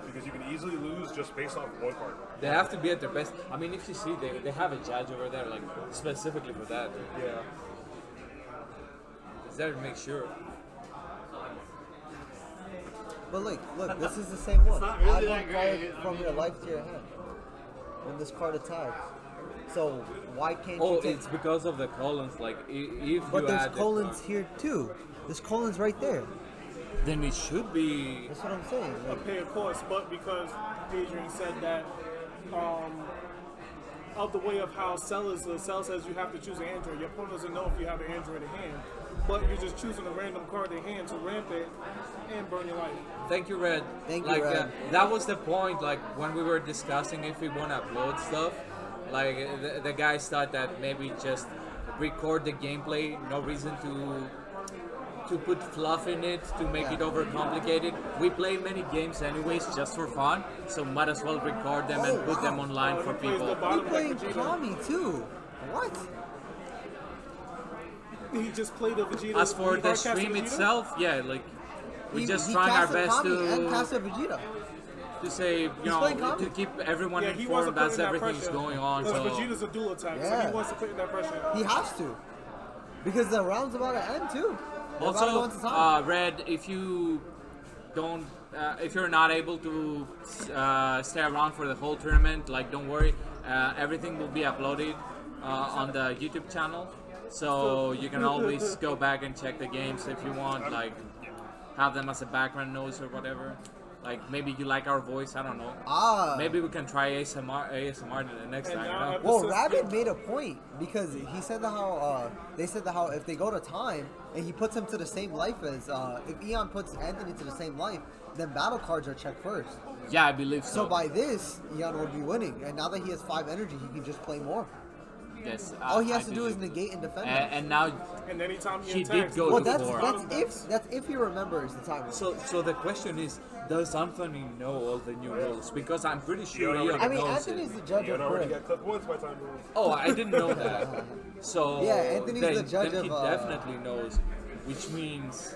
Because you can easily lose just based off one card. They have to be at their best. I mean, if you see, they have a judge over there, like, specifically for that. Yeah. Is there to make sure. But look, this is the same one. not really Add that one great. card from your life to your hand when this card attacks. So why can't Oh, you take? it's because of the colons. Like, if But you there's add colons here too. There's colons right there. then it should be. That's what I'm saying. A Like, pay of course, but because Adrian said that of the way of how Cell is, Cell says you have to choose an Android. Your opponent doesn't know if you have an Android in hand, but you're just choosing a random card in hand to ramp it and burn your life. Thank you, Red. Thank you, like, Red. That was the point. Like when we were discussing if we want to upload stuff, like the guys thought that maybe just record the gameplay. No reason to put fluff in it to make it overcomplicated. We play many games anyways just for fun, so might as well record them and put them online for Plays the people. bottom you're playing like Vegeta. Kami too. What? He just played a Vegeta. As for he the hardcasted stream Vegeta? itself, yeah, like we're just he trying our casted best Kami and to casted Vegeta. say, playing Kami. to keep everyone Yeah, he wasn't informed as putting that everything's pressure. going on. Because So Vegeta's a dual attack, so Yeah. he wants to put in that pressure. He has to, because the round's about to end too. They're about to go also, into time. Red, if you don't, if you're not able to stay around for the whole tournament, like don't worry, everything will be uploaded on the YouTube channel, so you can always go back and check the games if you want, like have them as a background noise or whatever. Like maybe you like our voice, I don't know. Maybe we can try ASMR the next And time. You now know? at Well, the Rabbit made a point because he said that how they said that how if they go to time and he puts him to the same life as if Eon puts Anthony to the same life, then battle cards are checked first. Yeah, I believe so. So by this, Eon would be winning, and now that he has 5 energy, he can just play more. yes, All he has I to do is believe. negate and defend. And now And anytime he he did attacks, go well, to that's 4. that's if he remembers the time. So the question is, does Anthony know all the new rules? Because I'm pretty sure Yeah, Ian I mean, knows Anthony's it. the judge You of already Chris. got clip once by the time. Oh, I didn't know that. So Yeah, Anthony's then, the judge then he of, definitely knows, which means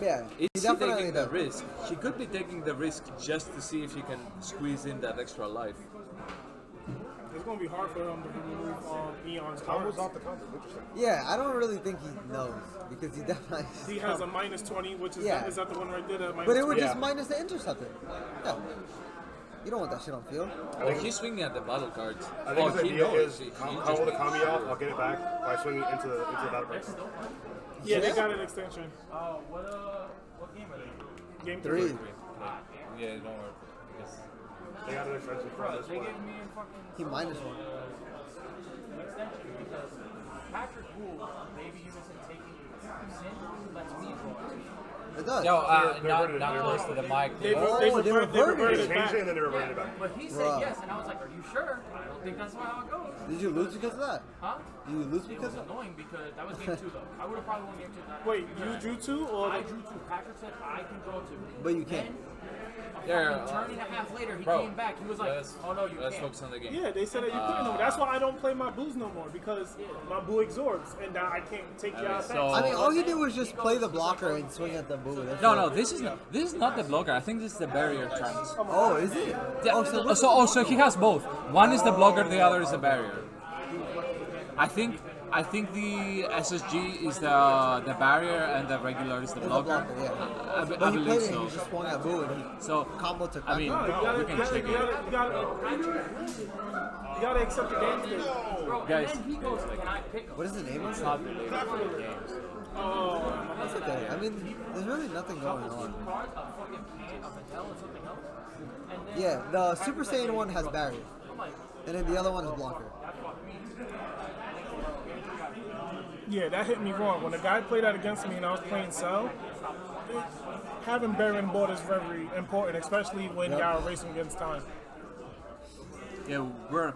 Yeah, is he he definitely taking the does. risk? He could be taking the risk just to see if he can squeeze in that extra life. it's going to be hard for him to remove Eon's Tom was cards. off the counter. Interesting. Yeah, I don't really think he knows because he definitely. He has a minus 20, which is, Yeah. is that the one right there? That minus But it would 20? just minus the interceptor. Yeah. You don't want that shit on field. Oh, he's swinging at the battle cards. I think Oh, his he idea knows. is He combo the Kami off, I'll get it back by swinging into the battle cards. Yeah, they Yeah. got an extension. What game are they? Game 3. Yeah, don't worry. Yes. They got an extension from this They one. gave me a fucking He minus 1. extension because Patrick Rule, maybe he wasn't taking sin, lets me draw it. It does. No, They're not reverted- not they're close to the mic. They, Oh, they, they reverted, they reverted reverted They it changed back. it and then they reverted it back. But he said Bruh. yes, and I was like, are you sure? I don't think that's how it goes. Did you lose because of that? Huh? Did you lose It because was of annoying because that was game 2 though. I would have probably won game 2. Wait, you drew 2 or I drew 2. Patrick said I can draw 2. But you can't. Then, a turn and a half later, he Bro, came back. He was like, oh no, you let's can't. focus on the game. Yeah, they said that you couldn't. No, that's why I don't play my boos no more because my boo absorbs, and now I can't take y'all Okay, effects. so- I mean, all he did was just play the blocker and swing at the boo. That's No, all. no, this is not the blocker. I think this is the barrier chance. Oh, is it? Yeah, Oh, so so he has both. One is the blocker, the other is the barrier. I think the SSG is the barrier and the regular is the it's a blocker. blocker, yeah. I But he believe played it. so. He just swung at boo and he So combo took. I mean, No, you gotta, we can check it. you gotta accept the game state. Bro, Guys, and then he goes, can I pick him? what is the name of It's it? not related to the games. That's okay. I mean, there's really nothing going on. Cards, a fucking Pete, a Mattel, and something else. And then Yeah, the Super Saiyan one has barrier, I'm like, and then the other one is blocker. Yeah, that hit me wrong. When a guy played that against me and I was playing Cell, having Baron board is very important, especially when y'all are racing against time. Yeah, we're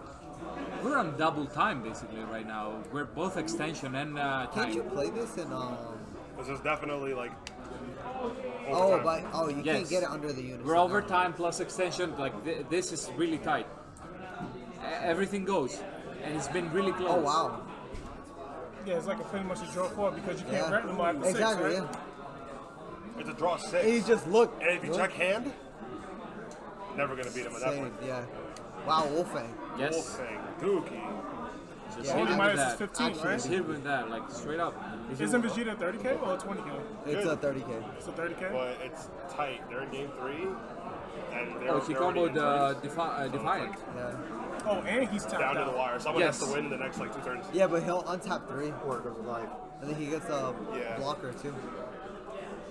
on double time basically right now. We're both extension and Can't time. you play this in This is definitely like Oh, Overtime. but you Yes. can't get it under the unit. We're overtime plus extension. Like this is really tight. Everything goes, and it's been really close. Oh wow. Yeah, it's like pretty much a draw 4 because you can't Yeah. grant them after 6, Exactly. right? Yeah. It's a draw 6. And you just look. and if you look. check hand, never gonna beat him at that Same. point. Yeah. Wow, Wolfang. Yes. Wolfgang, Dookie. Just Yeah, hit him Only with minus is that. 15, Actually, right? Just hit him with that, like straight up. If you- Isn't Vegeta 30k or 20k? It's a 30k. It's a 30k? But it's tight. They're in game 3, and they're, Oh, he they're already in comboed 30. Defiant. Yeah. Oh, and he's tapped Down to the out. wire. Someone Yes. has to win the next like 2 turns. Yeah, but he'll untap 3 or it goes live. And then he gets a Yeah. blocker too.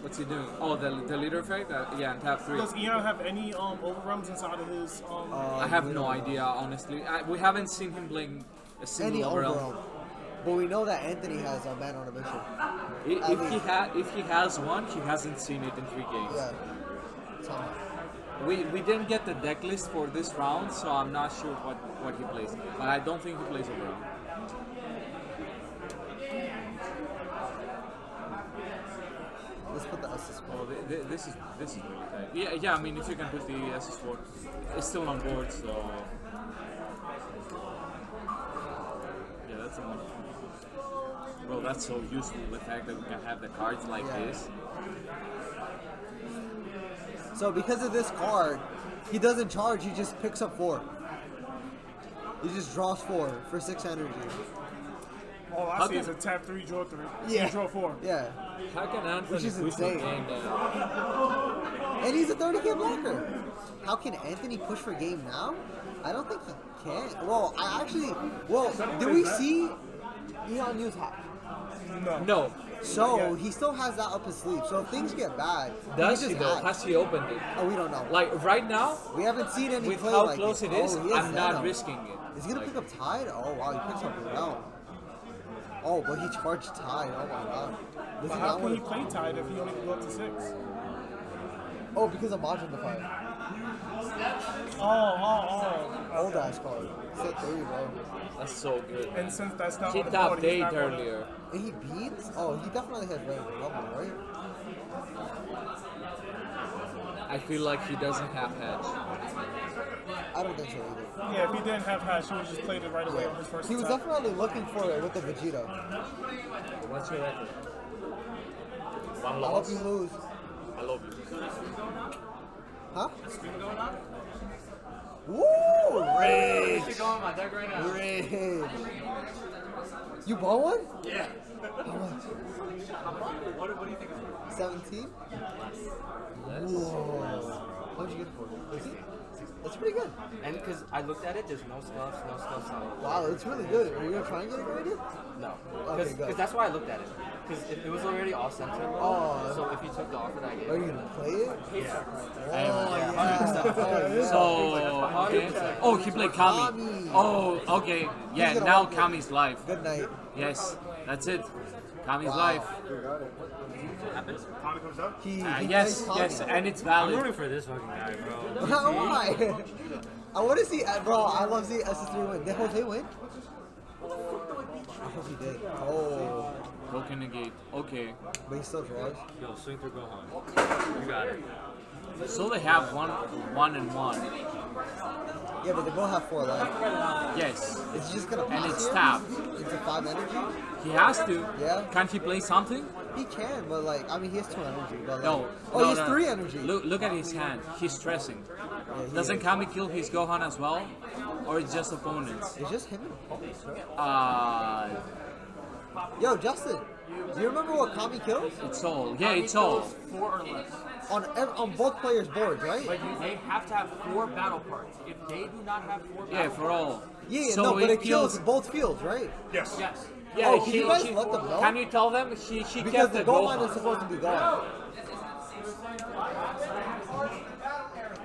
What's he doing? Oh, the leader effect? Yeah, and tap 3. Does Eon have any overruns inside of his I have no idea, honestly. We haven't seen him playing a Any single overall. overall. But we know that Anthony has a man on a mission. If he has one, he hasn't seen it in 3 games. Yeah. Tom. We didn't get the deck list for this round, so I'm not sure what he plays. But I don't think he plays overall. Let's put the SS4. Oh, this is really tight. Yeah. I mean, if you can put the SS4, it's still on board, so yeah, that's a one. Bro, that's so useful. The fact that we can have the cards like Yeah. this. So because of this card, he doesn't charge, he just picks up 4. He just draws 4 for 6 energy. All I How see can- is a tap 3, draw 3. Yeah. Draw 4. Yeah. How can Anthony Which is push the insane. game down? And he's a 30k blocker. How can Anthony push for game now? I don't think he can. Well, did we see Eon use hack? No. So he still has that up his sleeve. So if things get bad, Does he he just though? hack. Has he opened it? Oh, we don't know. Like right now, We haven't seen any with play how like close it Oh, is, he has I'm not Venom. risking it. Is he gonna Like, pick up Tide? Oh wow, he picks up Realm. Oh, but he charged Tide. Oh my god. Does But he how not can want he play tied if he only can go up to 6? Oh, because of Majin Defiant. Oh. Old ass card. Set 3, bro. That's so good. And since that's not He on the board, tapped he's 8 not gonna- earlier. And he beats? Oh, he definitely has range in Rumble, right? I feel like he doesn't have hedge. I don't think so either. Yeah, if he didn't have hash, he would have just played it right away on his first He was attack. definitely looking for it with the Vegeta. What's your record? One I hope loss. you lose. I love you. Huh? Woo! Rage! going my deck right now. Rage! You bought one? Yeah. How much? What do you think? 17? Whoa. How'd you get it for? That's pretty good. And because I looked at it, there's no scuffs, no scuffs on it. Wow, that's really good. Are you gonna try and get it already? No. Okay, good. Because that's why I looked at it. Because it was already all center. Oh. So if you took the offer that I gave, Are you gonna play it? yeah. Oh, yeah. So, he played Kami. Kami. Oh, okay. Yeah, gonna now walk it. Kami's live. Good night. Yes, that's it. Kami's Wow. live. Tommy comes down. He Yes, plays yes, Kami. and it's I'm valid. rooting for this fucking guy, bro. Why? I want to see, bro. I love seeing SS3 win. Did Jose win? I hope he did. Oh, Broken negate. Okay. but he still draws. Yo, swing through Gohan. You got it. So they have one and one. Yeah, but they both have 4 left. Yes. Is he just gonna pass And it's here? tapped. Into 5 energy? He has to. Yeah. Can't he play something? He can, but like, I mean, he has 2 energy. But like, No. oh, no, he has no. 3 energy. Look at his hand. He's stressing. Yeah, he Doesn't is. Kami kill his Gohan as well? Or it's just opponents? It's just him and opponents, right? Yo, Justin, do you remember what Kami kills? It's all. Yeah, it's all. 4 or less. On both players' boards, right? But they have to have 4 battle parts. If they do not have 4 battle Yeah, for all. Yeah, So no, but it kills kills. both fields, right? Yes. Yes. Yeah, Oh, can you guys let them know? Can you tell them he Because kept the the goal line is Gohan? supposed to be gone.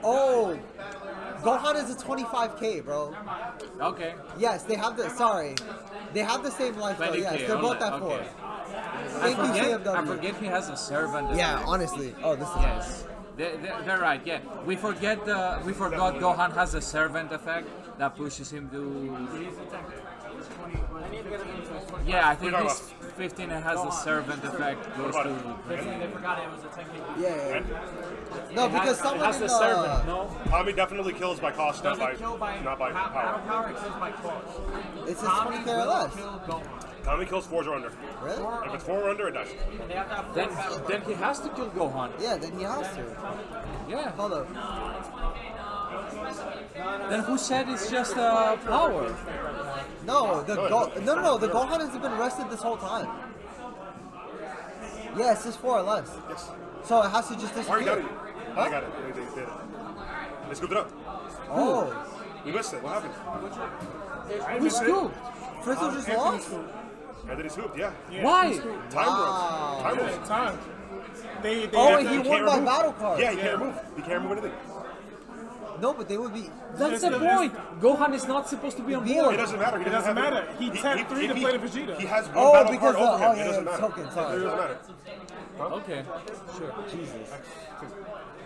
Oh, Gohan is a 25k, bro. Okay. Yes, they have the. Sorry, they have the same life. Though. 20K, Yes, they're both at 4. okay. Thank you, I CMW. forget he has a servant. as Yeah, well. honestly. Oh, this is. Yes. They're right. Yeah. We forgot Gohan has a servant effect. that pushes him to. He's a 10K. 20, I need to get him into his 20. Yeah, I think What are you he's 15 and has the servant effect goes What to. about They forgot it was a 10K. Yeah. No, because someone has in the servant. No. Tommy definitely kills by cost, not Doesn't by kill by not by battle power. power, it kills by cost. It says Tommy 20k or will less. kill Gohan. Tommy kills 4s or under. Really? If it's 4 or under, it dies. And they have to have four Then battle then he has to kill Gohan. Yeah, then he has to. Yeah. Hold up. Then who said it's just power? No, no. The Gohan hasn't been rested this whole time. Yes, it's 4 or less. Yes. So it has to just Why are you disappear. doubting me? I got it. They did it. They scooped it up. Oh, We missed it. What happened? Who scooped? Friszell just Anthony lost? Scoop. And then he scooped, yeah. Yeah, Why? he scooped. Time Wow. runs. Time Yeah, runs. time. They Oh, have and he to- won by battle card. Yeah, he can't move. He can't move anything. No, but they would be. That's the point. Gohan is not supposed to be on It board. doesn't matter. He It doesn't have matter. He tapped 3 to he- play the Vegeta. He has one Oh, battle because card over him. yeah, It doesn't yeah, matter. token, sorry. It doesn't matter. Okay. Sure. Jesus.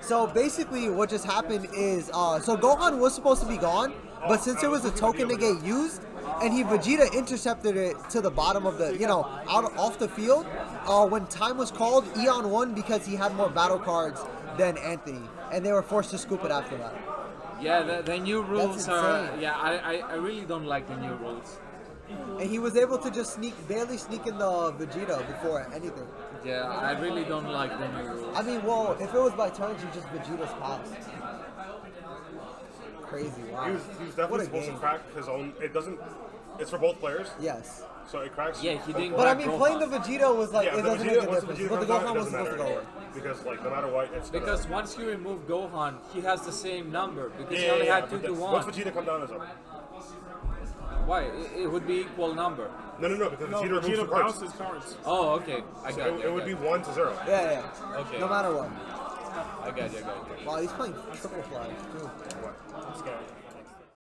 So basically, what just happened is, so Gohan was supposed to be gone, but since it was a token to get used, and Vegeta intercepted it to the bottom of the, off the field. When time was called, Eon won because he had more battle cards than Anthony, and they were forced to scoop it after that. Yeah, the new rules That's are. insane. Yeah, I really don't like the new rules. And he was able to just barely sneak in the Vegeta before anything. Yeah, I really don't like the new rules. I mean, well, if it was by turns, you just Vegeta's pass. Crazy, wow. He was What definitely a supposed to game. crack his own. It doesn't. It's for both players, Yes. so it cracks. Yeah, he didn't. But I crack mean, Gohan. playing the Vegeta was like, Yeah, it the doesn't Vegeta, make a once the difference. Vegeta But the comes out, Gohan it was doesn't supposed to matter. go away. Because like no matter what, it's Because once you remove Gohan, he has the same number because he yeah, only yeah, had 2 but to once 1. Vegeta come down, it's over. Why? It would be equal number. No, because No, Vegeta removes the Vegeta cards. bounces cards. Oh, okay. I So got you. it would be 1 to 0. Yeah. Okay. No matter what. I got you. Wow, he's playing triple flags too. I'm scared.